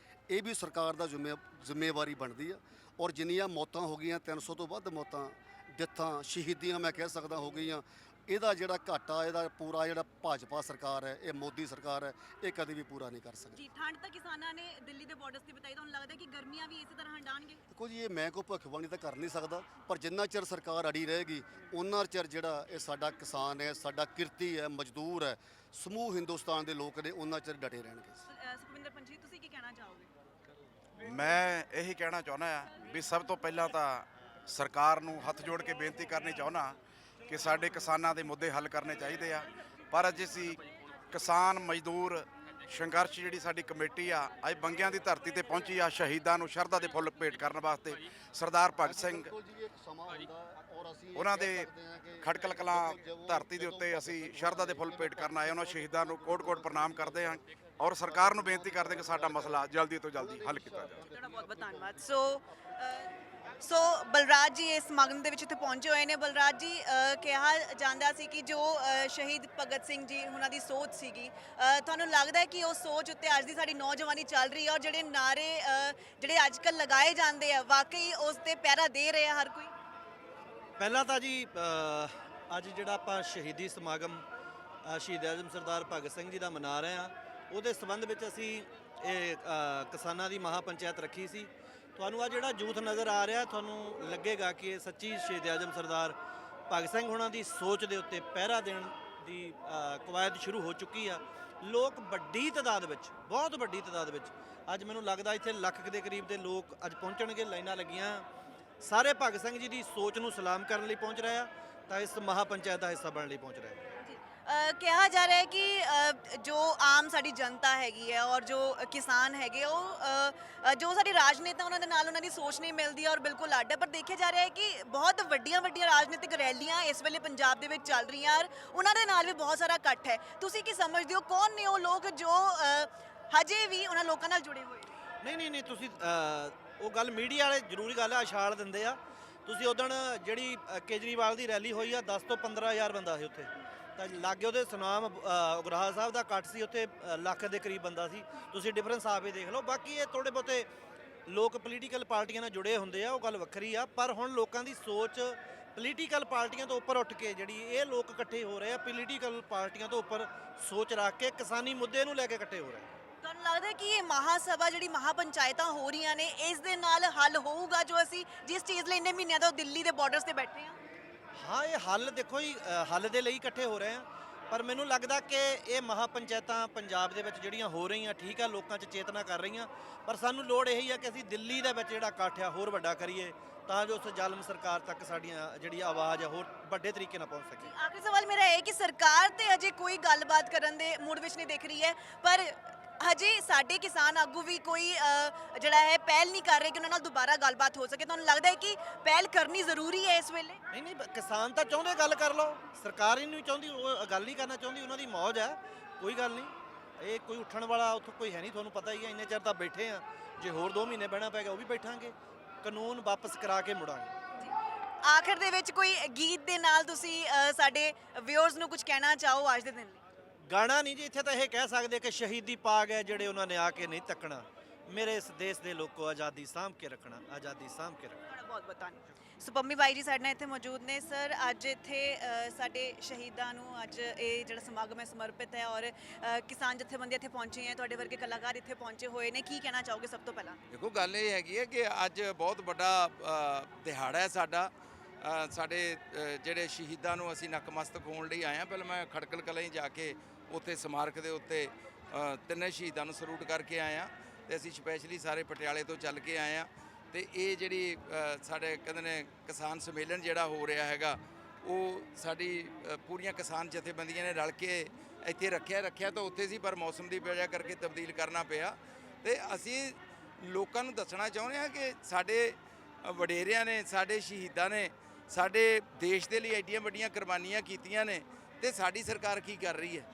ਇਹ ਵੀ ਸਰਕਾਰ ਦਾ ਜ਼ਿੰਮੇਵਾਰੀ ਬਣਦੀ ਆ। ਔਰ ਜਿੰਨੀਆਂ ਮੌਤਾਂ ਹੋ ਗਈਆਂ 300 ਤੋਂ ਵੱਧ ਮੌਤਾਂ, ਡੈਥਾਂ, ਸ਼ਹੀਦੀਆਂ ਮੈਂ ਕਹਿ ਸਕਦਾ ਹੋ ਗਈਆਂ, ਇਹਦਾ ਜਿਹੜਾ ਘਾਟਾ, ਇਹਦਾ ਪੂਰਾ ਜਿਹੜਾ ਭਾਜਪਾ ਸਰਕਾਰ ਹੈ, ਇਹ ਮੋਦੀ ਸਰਕਾਰ ਹੈ, ਇਹ ਕਦੇ ਵੀ ਪੂਰਾ ਨਹੀਂ ਕਰ ਸਕਦੀ। ਜੀ ਠੰਡ ਤਾਂ ਕਿਸਾਨਾਂ ਨੇ ਦਿੱਲੀ ਦੇ ਬਾਰਡਰਸ ਤੇ ਬਿਤਾਈ, ਤੁਹਾਨੂੰ ਲੱਗਦਾ ਕਿ ਗਰਮੀਆਂ ਵੀ ਇਸੇ ਤਰ੍ਹਾਂ ਹੰਡਾਣਗੇ? ਦੇਖੋ ਜੀ, ਇਹ ਮੈਂ ਕੋਈ ਭਵਿੱਖਬਾਣੀ ਤਾਂ ਕਰ ਨਹੀਂ ਸਕਦਾ, ਪਰ ਜਿੰਨਾ ਚਿਰ ਸਰਕਾਰ ਅੜੀ ਰਹੇਗੀ ਉਹਨਾਂ ਚਿਰ ਜਿਹੜਾ ਇਹ ਸਾਡਾ ਕਿਸਾਨ ਹੈ, ਸਾਡਾ ਕਿਰਤੀ ਹੈ, ਮਜ਼ਦੂਰ ਹੈ, ਸਮੂਹ ਹਿੰਦੁਸਤਾਨ ਦੇ ਲੋਕ ਨੇ, ਉਹਨਾਂ ਚਿਰ ਡਟੇ ਰਹਿਣਗੇ। ਸੁਖਵਿੰਦਰ ਪੰਛੀ, ਤੁਸੀਂ ਕੀ ਕਹਿਣਾ ਚਾਹੋਗੇ? ਮੈਂ ਇਹੀ ਕਹਿਣਾ ਚਾਹੁੰਦਾ ਆ ਵੀ ਸਭ ਤੋਂ ਪਹਿਲਾਂ ਤਾਂ ਸਰਕਾਰ ਨੂੰ ਹੱਥ ਜੋੜ ਕੇ ਬੇਨਤੀ ਕਰਨੀ ਚਾਹੁੰਦਾ ਕਿ ਸਾਡੇ ਕਿਸਾਨਾਂ ਦੇ ਮੁੱਦੇ ਹੱਲ ਕਰਨੇ ਚਾਹੀਦੇ ਆ। ਪਰ ਅੱਜ ਅਸੀਂ ਕਿਸਾਨ ਮਜ਼ਦੂਰ ਸੰਘਰਸ਼ ਜਿਹੜੀ ਸਾਡੀ ਕਮੇਟੀ ਆ ਅੱਜ ਬੰਗਿਆਂ ਦੀ ਧਰਤੀ ਤੇ ਪਹੁੰਚੀ ਆ ਸ਼ਹੀਦਾਂ ਨੂੰ ਸ਼ਰਧਾ ਦੇ ਫੁੱਲ ਭੇਟ ਕਰਨ ਵਾਸਤੇ। ਸਰਦਾਰ ਭਗਤ ਸਿੰਘ ਉਹਨਾਂ ਦੇ ਖਟਕਲ ਕਲਾਂ ਧਰਤੀ ਦੇ ਉੱਤੇ ਅਸੀਂ ਸ਼ਰਧਾ ਦੇ ਫੁੱਲ ਭੇਟ ਕਰਨ ਆਏ, ਉਹਨਾਂ ਸ਼ਹੀਦਾਂ ਨੂੰ ਕੋਟ-ਕੋਟ ਪ੍ਰਣਾਮ ਕਰਦੇ ਹਾਂ ਔਰ ਸਰਕਾਰ ਨੂੰ ਬੇਨਤੀ ਕਰਦੇ ਕਿ ਸਾਡਾ ਮਸਲਾ ਜਲਦੀ ਤੋਂ ਜਲਦੀ ਹੱਲ ਕੀਤਾ ਜਾਵੇ। ਤੁਹਾਡਾ ਬਹੁਤ ਬਹੁਤ ਧੰਨਵਾਦ। ਸੋ ਬਲਰਾਜ ਜੀ ਇਸ ਸਮਾਗਮ ਦੇ ਵਿੱਚ ਇੱਥੇ ਪਹੁੰਚੇ ਹੋਏ ਨੇ। ਬਲਰਾਜ ਜੀ, ਕਿਹਾ ਜਾਂਦਾ ਸੀ ਕਿ ਜੋ ਸ਼ਹੀਦ ਭਗਤ ਸਿੰਘ ਜੀ ਉਹਨਾਂ ਦੀ ਸੋਚ ਸੀਗੀ, ਤੁਹਾਨੂੰ ਲੱਗਦਾ ਹੈ ਕਿ ਉਹ ਸੋਚ ਉੱਤੇ ਅੱਜ ਦੀ ਸਾਡੀ ਨੌਜਵਾਨੀ ਚੱਲ ਰਹੀ ਹੈ ਔਰ ਜਿਹੜੇ ਨਾਰੇ ਜਿਹੜੇ ਅੱਜ ਕੱਲ੍ਹ ਲਗਾਏ ਜਾਂਦੇ ਆ ਵਾਕਈ ਉਸ ਤੇ ਪਹਿਰਾ ਦੇ ਰਹੇ ਆ ਹਰ ਕੋਈ? ਪਹਿਲਾਂ ਤਾਂ ਜੀ ਅੱਜ ਜਿਹੜਾ ਆਪਾਂ ਸ਼ਹੀਦੀ ਸਮਾਗਮ ਸ਼ਹੀਦ ਆਜ਼ਮ ਸਰਦਾਰ ਭਗਤ ਸਿੰਘ ਜੀ ਦਾ ਮਨਾ ਰਹੇ ਹਾਂ, ਉਹਦੇ ਸੰਬੰਧ ਵਿੱਚ ਅਸੀਂ ਇਹ ਕਿਸਾਨਾਂ ਦੀ ਮਹਾ ਪੰਚਾਇਤ ਰੱਖੀ ਸੀ। ਤੁਹਾਨੂੰ ਆ ਜਿਹੜਾ ਜੂਥ ਨਜ਼ਰ ਆ ਰਿਹਾ, ਤੁਹਾਨੂੰ ਲੱਗੇਗਾ ਕਿ ਇਹ ਸੱਚੀ ਸ਼ਹੀਦ ਆਜ਼ਮ ਸਰਦਾਰ ਭਗਤ ਸਿੰਘ ਹੋਣਾ ਦੀ ਸੋਚ ਦੇ ਉੱਤੇ ਪਹਿਰਾ ਦੇਣ ਦੀ ਕਵਾਇਦ ਸ਼ੁਰੂ ਹੋ ਚੁੱਕੀ ਆ। ਲੋਕ ਵੱਡੀ ਤਾਦਾਦ ਵਿੱਚ, ਬਹੁਤ ਵੱਡੀ ਤਾਦਾਦ ਵਿੱਚ, ਅੱਜ ਮੈਨੂੰ ਲੱਗਦਾ ਇੱਥੇ ਲੱਖ ਦੇ ਕਰੀਬ ਦੇ ਲੋਕ ਅੱਜ ਪਹੁੰਚਣਗੇ, ਲਾਈਨਾਂ ਲੱਗੀਆਂ, ਸਾਰੇ ਭਗਤ ਸਿੰਘ ਜੀ ਦੀ ਸੋਚ ਨੂੰ ਸਲਾਮ ਕਰਨ ਲਈ ਪਹੁੰਚ ਰਹੇ ਆ, ਤਾਂ ਇਸ ਮਹਾ ਪੰਚਾਇਤ ਦਾ ਹਿੱਸਾ ਬਣਨ ਲਈ ਪਹੁੰਚ ਰਹੇ ਆ। ਕਿਹਾ ਜਾ ਰਿਹਾ ਹੈ ਕਿ ਜੋ ਆਮ ਸਾਡੀ ਜਨਤਾ ਹੈਗੀ ਹੈ ਔਰ ਜੋ ਕਿਸਾਨ ਹੈਗੇ ਉਹ ਜੋ ਸਾਡੀ ਰਾਜਨੇਤਾ ਉਹਨਾਂ ਦੇ ਨਾਲ ਉਹਨਾਂ ਦੀ ਸੋਚ ਨਹੀਂ ਮਿਲਦੀ ਔਰ ਬਿਲਕੁਲ ਅੱਡ ਹੈ, ਪਰ ਦੇਖਿਆ ਜਾ ਰਿਹਾ ਹੈ ਕਿ ਬਹੁਤ ਵੱਡੀਆਂ ਵੱਡੀਆਂ ਰਾਜਨੀਤਿਕ ਰੈਲੀਆਂ ਇਸ ਵੇਲੇ ਪੰਜਾਬ ਦੇ ਵਿੱਚ ਚੱਲ ਰਹੀਆਂ ਔਰ ਉਹਨਾਂ ਦੇ ਨਾਲ ਵੀ ਬਹੁਤ ਸਾਰਾ ਇਕੱਠ ਹੈ। ਤੁਸੀਂ ਕੀ ਸਮਝਦੇ ਹੋ, ਕੌਣ ਨੇ ਉਹ ਲੋਕ ਜੋ ਹਜੇ ਵੀ ਉਹਨਾਂ ਲੋਕਾਂ ਨਾਲ ਜੁੜੇ ਹੋਏ? ਨਹੀਂ ਤੁਸੀਂ ਉਹ ਗੱਲ ਮੀਡੀਆ ਵਾਲੇ ਜ਼ਰੂਰੀ ਗੱਲ ਆ, ਇਸ਼ਾਲ ਦਿੰਦੇ ਆ। ਤੁਸੀਂ ਉਦਣ ਜਿਹੜੀ ਕੇਜਰੀਵਾਲ ਦੀ ਰੈਲੀ ਹੋਈ ਆ 10 ਤੋਂ 15,000 ਬੰਦਾ ਸੀ ਉੱਥੇ, ਤਾਂ ਲਾਗੇ ਉਹਦੇ ਸੁਨਾਮ ਉਗਰਾਹਾ ਸਾਹਿਬ ਦਾ ਇਕੱਠ ਸੀ, ਉੱਥੇ ਲੱਖ ਦੇ ਕਰੀਬ ਬੰਦਾ ਸੀ। ਤੁਸੀਂ ਡਿਫਰੈਂਸ ਆਪੇ ਦੇਖ ਲਓ। ਬਾਕੀ ਇਹ ਥੋੜ੍ਹੇ ਬਹੁਤੇ ਲੋਕ ਪੋਲੀਟੀਕਲ ਪਾਰਟੀਆਂ ਨਾਲ ਜੁੜੇ ਹੁੰਦੇ ਆ, ਉਹ ਗੱਲ ਵੱਖਰੀ ਆ, ਪਰ ਹੁਣ ਲੋਕਾਂ ਦੀ ਸੋਚ ਪੋਲੀਟੀਕਲ ਪਾਰਟੀਆਂ ਤੋਂ ਉੱਪਰ ਉੱਠ ਕੇ ਜਿਹੜੀ ਇਹ ਲੋਕ ਇਕੱਠੇ ਹੋ ਰਹੇ ਆ, ਪੋਲੀਟੀਕਲ ਪਾਰਟੀਆਂ ਤੋਂ ਉੱਪਰ ਸੋਚ ਰੱਖ ਕੇ ਕਿਸਾਨੀ ਮੁੱਦੇ ਨੂੰ ਲੈ ਕੇ ਇਕੱਠੇ ਹੋ ਰਹੇ ਆ। ਤੁਹਾਨੂੰ ਲੱਗਦਾ ਹੈ ਕਿ ਇਹ ਮਹਾ ਸਭਾ ਜਿਹੜੀ ਮਹਾ ਪੰਚਾਇਤਾਂ ਹੋ ਰਹੀਆਂ ਨੇ, ਇਸ ਦੇ ਨਾਲ ਹੱਲ ਹੋਊਗਾ ਜੋ ਅਸੀਂ ਜਿਸ ਚੀਜ਼ ਲਈ ਇੰਨੇ ਮਹੀਨਿਆਂ ਤੋਂ ਦਿੱਲੀ ਦੇ ਬਾਰਡਰਸ ਤੇ ਬੈਠੇ ਹਾਂ? ਹਾਂ, ਇਹ ਹੱਲ ਦੇਖੋ ਜੀ, ਹੱਲ ਦੇ ਲਈ ਇਕੱਠੇ ਹੋ ਰਹੇ ਆ, ਪਰ ਮੈਨੂੰ ਲੱਗਦਾ ਕਿ ਇਹ ਮਹਾ ਪੰਚਾਇਤਾਂ ਪੰਜਾਬ ਦੇ ਵਿੱਚ ਜਿਹੜੀਆਂ ਹੋ ਰਹੀਆਂ ਠੀਕ ਆ, ਲੋਕਾਂ 'ਚ ਚੇਤਨਾ ਕਰ ਰਹੀਆਂ, ਪਰ ਸਾਨੂੰ ਲੋੜ ਇਹੀ ਆ ਕਿ ਅਸੀਂ ਦਿੱਲੀ ਦੇ ਵਿੱਚ ਜਿਹੜਾ ਇਕੱਠ ਆ ਹੋਰ ਵੱਡਾ ਕਰੀਏ, ਤਾਂ ਜੋ ਉਸ ਜ਼ਾਲਮ ਸਰਕਾਰ ਤੱਕ ਸਾਡੀਆਂ ਜਿਹੜੀ ਆਵਾਜ਼ ਆ ਹੋਰ ਵੱਡੇ ਤਰੀਕੇ ਨਾਲ ਪਹੁੰਚ ਸਕੇ। ਆਖਰੀ ਸਵਾਲ ਮੇਰਾ ਇਹ ਕਿ ਸਰਕਾਰ ਤੇ ਅਜੇ ਕੋਈ ਗੱਲਬਾਤ ਕਰਨ ਦੇ ਮੂਡ ਵਿੱਚ ਨਹੀਂ ਦਿਖ ਰਹੀ ਹੈ, ਪਰ ਹਜੇ ਸਾਡੇ ਕਿਸਾਨ ਆਗੂ ਵੀ ਕੋਈ ਜਿਹੜਾ ਹੈ ਪਹਿਲ ਨਹੀਂ ਕਰ ਰਹੇ ਕਿ ਉਹਨਾਂ ਨਾਲ ਦੁਬਾਰਾ ਗੱਲਬਾਤ ਹੋ ਸਕੇ। ਤੁਹਾਨੂੰ ਲੱਗਦਾ ਹੈ ਕਿ ਪਹਿਲ ਕਰਨੀ ਜ਼ਰੂਰੀ ਹੈ ਇਸ ਵੇਲੇ? ਨਹੀਂ ਕਿਸਾਨ ਤਾਂ ਚਾਹੁੰਦੇ ਗੱਲ ਕਰ ਲਓ, ਸਰਕਾਰ ਹੀ ਨਹੀਂ ਚਾਹੁੰਦੀ, ਉਹ ਗੱਲ ਨਹੀਂ ਕਰਨਾ ਚਾਹੁੰਦੀ, ਉਹਨਾਂ ਦੀ ਮੌਜ ਹੈ, ਕੋਈ ਗੱਲ ਨਹੀਂ। ਇਹ ਕੋਈ ਉੱਠਣ ਵਾਲਾ ਉੱਥੋਂ ਕੋਈ ਹੈ ਨਹੀਂ, ਤੁਹਾਨੂੰ ਪਤਾ ਹੀ ਹੈ। ਇੰਨੇ ਚਿਰ ਤਾਂ ਬੈਠੇ ਆ, ਜੇ ਹੋਰ 2 ਮਹੀਨੇ ਬਹਿਣਾ ਪੈ ਗਿਆ ਉਹ ਵੀ ਬੈਠਾਂਗੇ, ਕਾਨੂੰਨ ਵਾਪਸ ਕਰਾ ਕੇ ਮੁੜਾਂਗੇ। ਆਖਰ ਦੇ ਵਿੱਚ ਕੋਈ ਗੀਤ ਦੇ ਨਾਲ ਤੁਸੀਂ ਸਾਡੇ ਵਿਊਅਰਸ ਨੂੰ ਕੁਝ ਕਹਿਣਾ ਚਾਹੋ ਅੱਜ ਦੇ ਦਿਨ ਲਈ? ਗਾਣਾ ਨਹੀਂ ਜੀ, ਇੱਥੇ ਤਾਂ ਇਹ ਕਹਿ ਸਕਦੇ ਕਿ ਸ਼ਹੀਦੀ ਪਾ ਗਏ ਜਿਹੜੇ ਉਹਨਾਂ ਨੇ ਆ ਕੇ ਨਹੀਂ ਤੱਕਣਾ, ਮੇਰੇ ਇਸ ਦੇਸ਼ ਦੇ ਲੋਕੋ ਆਜ਼ਾਦੀ ਸਾਂਭ ਕੇ ਰੱਖਣਾ, ਆਜ਼ਾਦੀ ਸਾਂਭ ਕੇ ਰੱਖਣਾ। ਤੁਹਾਡਾ ਬਹੁਤ ਬਹੁਤ ਧੰਨਵਾਦ। ਸੋ ਪੰਮੀ ਬਾਈ ਜੀ ਸਾਡੇ ਨਾਲ ਇੱਥੇ ਮੌਜੂਦ ਨੇ। ਸਰ, ਅੱਜ ਇੱਥੇ ਸਾਡੇ ਸ਼ਹੀਦਾਂ ਨੂੰ ਅੱਜ ਇਹ ਜਿਹੜਾ ਸਮਾਗਮ ਹੈ ਸਮਰਪਿਤ ਹੈ ਔਰ ਕਿਸਾਨ ਜਥੇਬੰਦੀਆਂ ਇੱਥੇ ਪਹੁੰਚੇ ਹੈ, ਤੁਹਾਡੇ ਵਰਗੇ ਕਲਾਕਾਰ ਇੱਥੇ ਪਹੁੰਚੇ ਹੋਏ ਨੇ, ਕੀ ਕਹਿਣਾ ਚਾਹੋਗੇ ਸਭ ਤੋਂ ਪਹਿਲਾਂ? ਦੇਖੋ, ਗੱਲ ਇਹ ਹੈਗੀ ਹੈ ਕਿ ਅੱਜ ਬਹੁਤ ਵੱਡਾ ਦਿਹਾੜਾ ਹੈ ਸਾਡਾ। ਸਾਡੇ ਜਿਹੜੇ ਸ਼ਹੀਦਾਂ ਨੂੰ ਅਸੀਂ ਨਕਮਸਤਕ ਹੋਣ ਲਈ ਆਏ ਹਾਂ। ਪਹਿਲਾਂ ਮੈਂ ਖਟਕਲ ਕਲਾਂ ਹੀ ਜਾ ਕੇ ਉੱਥੇ ਸਮਾਰਕ ਦੇ ਉੱਤੇ ਤਿੰਨੇ ਸ਼ਹੀਦਾਂ ਨੂੰ ਸਲੂਟ ਕਰਕੇ ਆਏ ਹਾਂ, ਅਤੇ ਅਸੀਂ ਸਪੈਸ਼ਲੀ ਸਾਰੇ ਪਟਿਆਲੇ ਤੋਂ ਚੱਲ ਕੇ ਆਏ ਹਾਂ। ਅਤੇ ਇਹ ਜਿਹੜੀ ਸਾਡੇ ਕਹਿੰਦੇ ਨੇ ਕਿਸਾਨ ਸੰਮੇਲਨ ਜਿਹੜਾ ਹੋ ਰਿਹਾ ਹੈਗਾ, ਉਹ ਸਾਡੀ ਪੂਰੀਆਂ ਕਿਸਾਨ ਜਥੇਬੰਦੀਆਂ ਨੇ ਰਲ ਕੇ ਇੱਥੇ ਰੱਖਿਆ ਤਾਂ ਉੱਥੇ ਸੀ, ਪਰ ਮੌਸਮ ਦੀ ਵਜ੍ਹਾ ਕਰਕੇ ਤਬਦੀਲ ਕਰਨਾ ਪਿਆ। ਅਤੇ ਅਸੀਂ ਲੋਕਾਂ ਨੂੰ ਦੱਸਣਾ ਚਾਹੁੰਦੇ ਹਾਂ ਕਿ ਸਾਡੇ ਵਡੇਰਿਆਂ ਨੇ, ਸਾਡੇ ਸ਼ਹੀਦਾਂ ਨੇ ਸਾਡੇ ਦੇਸ਼ ਦੇ ਲਈ ਐਡੀਆਂ ਵੱਡੀਆਂ ਕੁਰਬਾਨੀਆਂ ਕੀਤੀਆਂ ਨੇ, ਅਤੇ ਸਾਡੀ ਸਰਕਾਰ ਕੀ ਕਰ ਰਹੀ ਹੈ।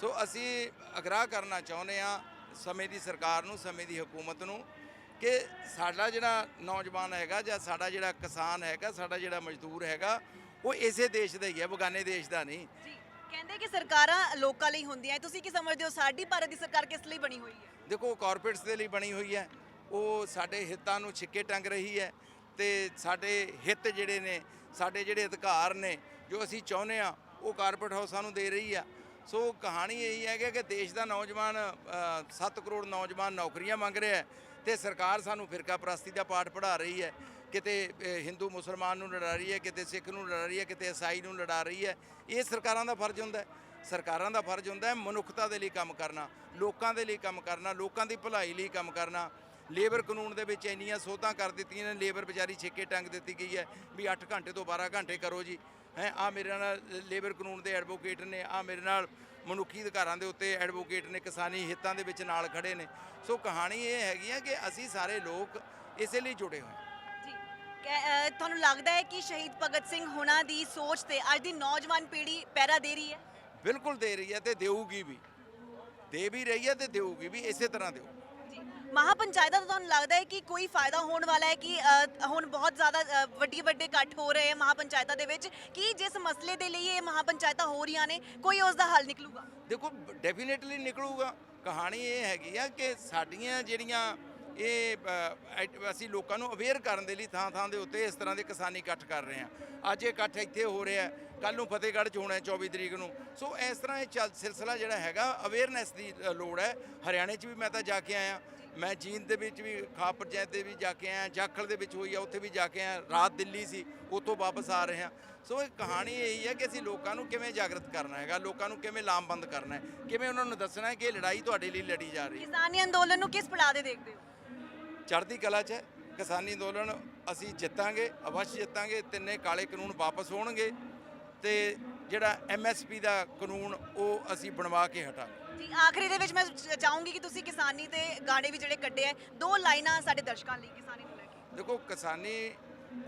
ਸੋ ਅਸੀਂ ਅਗਰਾਹ ਕਰਨਾ ਚਾਹੁੰਦੇ ਹਾਂ ਸਮੇਂ ਦੀ ਸਰਕਾਰ ਨੂੰ, ਸਮੇਂ ਦੀ ਹਕੂਮਤ ਨੂੰ, ਕਿ ਸਾਡਾ ਜਿਹੜਾ ਨੌਜਵਾਨ ਹੈਗਾ ਜਾਂ ਸਾਡਾ ਜਿਹੜਾ ਕਿਸਾਨ ਹੈਗਾ, ਸਾਡਾ ਜਿਹੜਾ ਮਜ਼ਦੂਰ ਹੈਗਾ, ਉਹ ਇਸੇ ਦੇਸ਼ ਦਾ ਹੀ ਹੈ, ਬਗਾਨੇ ਦੇਸ਼ ਦਾ ਨਹੀਂ। ਕਹਿੰਦੇ ਕਿ ਸਰਕਾਰਾਂ ਲੋਕਾਂ ਲਈ ਹੁੰਦੀਆਂ, ਤੁਸੀਂ ਕੀ ਸਮਝਦੇ ਹੋ ਸਾਡੀ ਭਾਰਤ ਦੀ ਸਰਕਾਰ ਕਿਸ ਲਈ ਬਣੀ ਹੋਈ ਹੈ? ਦੇਖੋ ਕਾਰਪੋਰੇਟਸ ਦੇ ਲਈ ਬਣੀ ਹੋਈ ਹੈ, ਉਹ ਸਾਡੇ ਹਿੱਤਾਂ ਨੂੰ ਛਿੱਕੇ ਟੰਗ ਰਹੀ ਹੈ ਤੇ ਸਾਡੇ ਹਿੱਤ ਜਿਹੜੇ ਨੇ, ਸਾਡੇ ਜਿਹੜੇ ਅਧਿਕਾਰ ਨੇ ਜੋ ਅਸੀਂ ਚਾਹੁੰਦੇ ਆ ਉਹ ਕਾਰਪੋਰੇਟ ਹਾਊਸਾਂ ਨੂੰ ਦੇ ਰਹੀ ਆ। ਸੋ ਕਹਾਣੀ ਇਹੀ ਹੈ ਕਿ ਦੇਸ਼ ਦਾ ਨੌਜਵਾਨ 7 ਕਰੋੜ ਨੌਜਵਾਨ ਨੌਕਰੀਆਂ ਮੰਗ ਰਿਹਾ ਹੈ ਤੇ ਸਰਕਾਰ ਸਾਨੂੰ ਫਿਰਕਾ ਪ੍ਰਸਤੀ ਦਾ ਪਾਠ ਪੜ੍ਹਾ ਰਹੀ ਹੈ। ਕਿਤੇ ਹਿੰਦੂ ਮੁਸਲਮਾਨ ਨੂੰ ਲੜਾ ਰਹੀ ਹੈ, ਕਿਤੇ ਸਿੱਖ ਨੂੰ ਲੜਾ ਰਹੀ ਹੈ, ਕਿਤੇ ਈਸਾਈ ਨੂੰ ਲੜਾ ਰਹੀ ਹੈ। ਇਹ ਸਰਕਾਰਾਂ ਦਾ ਫਰਜ਼ ਹੁੰਦਾ ਹੈ। ਸਰਕਾਰਾਂ ਦਾ ਫਰਜ਼ ਹੁੰਦਾ ਹੈ ਮਨੁੱਖਤਾ ਦੇ ਲਈ ਕੰਮ ਕਰਨਾ, ਲੋਕਾਂ ਦੇ ਲਈ ਕੰਮ ਕਰਨਾ, ਲੋਕਾਂ ਦੀ ਭਲਾਈ ਲਈ ਕੰਮ ਕਰਨਾ। ਲੇਬਰ ਕਾਨੂੰਨ ਦੇ ਵਿੱਚ ਇੰਨੀਆਂ ਸੋਧਾਂ ਕਰ ਦਿੱਤੀਆਂ ਨੇ, ਲੇਬਰ ਵਿਚਾਰੀ ਛਿੱਕੇ ਟੰਗ ਦਿੱਤੀ ਗਈ ਹੈ ਵੀ 8 ਘੰਟੇ ਤੋਂ 12 ਘੰਟੇ ਕਰੋ ਜੀ। ਆ ਮੇਰੇ ਨਾਲ ਲੇਬਰ ਕਾਨੂੰਨ ਦੇ ਐਡਵੋਕੇਟ ਨੇ, ਆ ਮੇਰੇ ਨਾਲ ਮਨੁੱਖੀ ਅਧਿਕਾਰਾਂ ਦੇ ਉੱਤੇ ਐਡਵੋਕੇਟ ਨੇ, ਕਿਸਾਨੀ ਹਿੱਤਾਂ ਦੇ ਵਿੱਚ ਨਾਲ ਖੜੇ ਨੇ। ਸੋ ਕਹਾਣੀ ਇਹ ਹੈਗੀ ਹੈ ਕਿ ਅਸੀਂ ਸਾਰੇ ਲੋਕ ਇਸੇ ਲਈ ਜੁੜੇ ਹੋਏ ਹਾਂ। ਜੀ ਤੁਹਾਨੂੰ ਲੱਗਦਾ ਹੈ ਕਿ ਸ਼ਹੀਦ ਭਗਤ ਸਿੰਘ ਹੁਣਾਂ ਦੀ ਸੋਚ ਤੇ ਅੱਜ ਦੀ ਨੌਜਵਾਨ ਪੀੜ੍ਹੀ ਪਹਿਰਾ ਦੇ ਰਹੀ ਹੈ? ਬਿਲਕੁਲ ਦੇ ਰਹੀ ਹੈ ਤੇ ਦੇਊਗੀ ਵੀ, ਦੇ ਵੀ ਰਹੀ ਹੈ ਤੇ ਦੇਊਗੀ ਵੀ, ਇਸੇ ਤਰ੍ਹਾਂ ਦਿਓ। ਮਹਾਪੰਚਾਇਤਾਂ ਦਾ ਤੁਹਾਨੂੰ ਲੱਗਦਾ ਹੈ ਕਿ ਕੋਈ ਫਾਇਦਾ ਹੋਣ ਵਾਲਾ ਹੈ ਕਿ ਹੁਣ ਬਹੁਤ ਜ਼ਿਆਦਾ ਵੱਡੇ ਇਕੱਠ ਹੋ ਰਹੇ ਹੈ ਮਹਾਪੰਚਾਇਤਾਂ ਦੇ ਵਿੱਚ, ਕਿ ਜਿਸ ਮਸਲੇ ਦੇ ਲਈ ਇਹ ਮਹਾਪੰਚਾਇਤਾਂ ਹੋ ਰਹੀਆਂ ਨੇ ਕੋਈ ਉਸ ਦਾ ਹੱਲ ਨਿਕਲੂਗਾ? ਦੇਖੋ ਡੈਫੀਨੇਟਲੀ ਨਿਕਲੂਗਾ। ਕਹਾਣੀ ਇਹ ਹੈਗੀ ਆ ਕਿ ਸਾਡੀਆਂ ਜਿਹੜੀਆਂ ਅਸੀਂ ਲੋਕਾਂ ਨੂੰ ਅਵੇਅਰ ਕਰਨ ਦੇ ਲਈ ਥਾਂ ਥਾਂ ਦੇ ਉੱਤੇ ਇਸ ਤਰ੍ਹਾਂ ਦੇ ਕਿਸਾਨੀ ਇਕੱਠ ਕਰ ਰਹੇ ਹਾਂ। ਅੱਜ ਇਹ ਇਕੱਠ ਇੱਥੇ ਹੋ ਰਿਹਾ, ਕੱਲ ਨੂੰ ਫਤਿਹਗੜ੍ਹ 'ਚ ਹੋਣਾ 24 ਤਰੀਕ ਨੂੰ। ਸੋ ਇਸ ਤਰ੍ਹਾਂ ਇਹ ਸਿਲਸਿਲਾ ਜਿਹੜਾ ਹੈਗਾ ਅਵੇਅਰਨੈਸ ਦੀ ਲੋੜ ਹੈ। ਹਰਿਆਣੇ 'ਚ ਵੀ ਮੈਂ ਤਾਂ ਜਾ ਕੇ ਆਇਆ, ਮੈਂ ਜੀਂਦ ਦੇ ਵਿੱਚ ਵੀ, ਖਾਪ ਪੰਚਾਇਤ ਦੇ ਵੀ ਜਾ ਕੇ ਆਇਆ, ਜਾਖਲ ਦੇ ਵਿੱਚ ਹੋਈ ਆ ਉੱਥੇ ਵੀ ਜਾ ਕੇ ਆਇਆ, ਰਾਤ ਦਿੱਲੀ ਸੀ ਉੱਥੋਂ ਵਾਪਸ ਆ ਰਹੇ ਹਾਂ। ਸੋ ਇਹ ਕਹਾਣੀ ਇਹੀ ਹੈ ਕਿ ਅਸੀਂ ਲੋਕਾਂ ਨੂੰ ਕਿਵੇਂ ਜਾਗਰਤ ਕਰਨਾ ਹੈਗਾ, ਲੋਕਾਂ ਨੂੰ ਕਿਵੇਂ ਲਾਮਬੰਦ ਕਰਨਾ ਹੈ, ਕਿਵੇਂ ਉਹਨਾਂ ਨੂੰ ਦੱਸਣਾ ਹੈ ਕਿ ਇਹ ਲੜਾਈ ਤੁਹਾਡੇ ਲਈ ਲੜੀ ਜਾ ਰਹੀ ਹੈ। ਕਿਸਾਨੀ ਅੰਦੋਲਨ ਨੂੰ ਕਿਸ ਪੜਾਅ ਦੇ ਦੇਖਦੇ ਹੋ? ਚੜ੍ਹਦੀ ਕਲਾ 'ਚ ਹੈ ਕਿਸਾਨੀ ਅੰਦੋਲਨ। ਅਸੀਂ ਜਿੱਤਾਂਗੇ, ਅਵੱਸ਼ ਜਿੱਤਾਂਗੇ। ਤਿੰਨੇ ਕਾਲੇ ਕਾਨੂੰਨ ਵਾਪਸ ਹੋਣਗੇ ਤੇ ਜਿਹੜਾ MSP ਦਾ ਕਾਨੂੰਨ ਉਹ ਅਸੀਂ ਬਣਵਾ ਕੇ ਹਟਾਂਗੇ। ਜੀ ਆਖਰੀ ਦੇ ਵਿੱਚ ਮੈਂ ਚਾਹੂੰਗੀ ਕਿ ਤੁਸੀਂ ਕਿਸਾਨੀ ਤੇ ਗਾਣੇ ਵੀ ਜਿਹੜੇ ਕੱਢੇ ਆ, 2 ਲਾਈਨਾਂ ਸਾਡੇ ਦਰਸ਼ਕਾਂ ਲਈ ਕਿਸਾਨੀ ਨੂੰ ਲੈ ਕੇ। ਦੇਖੋ ਕਿਸਾਨੀ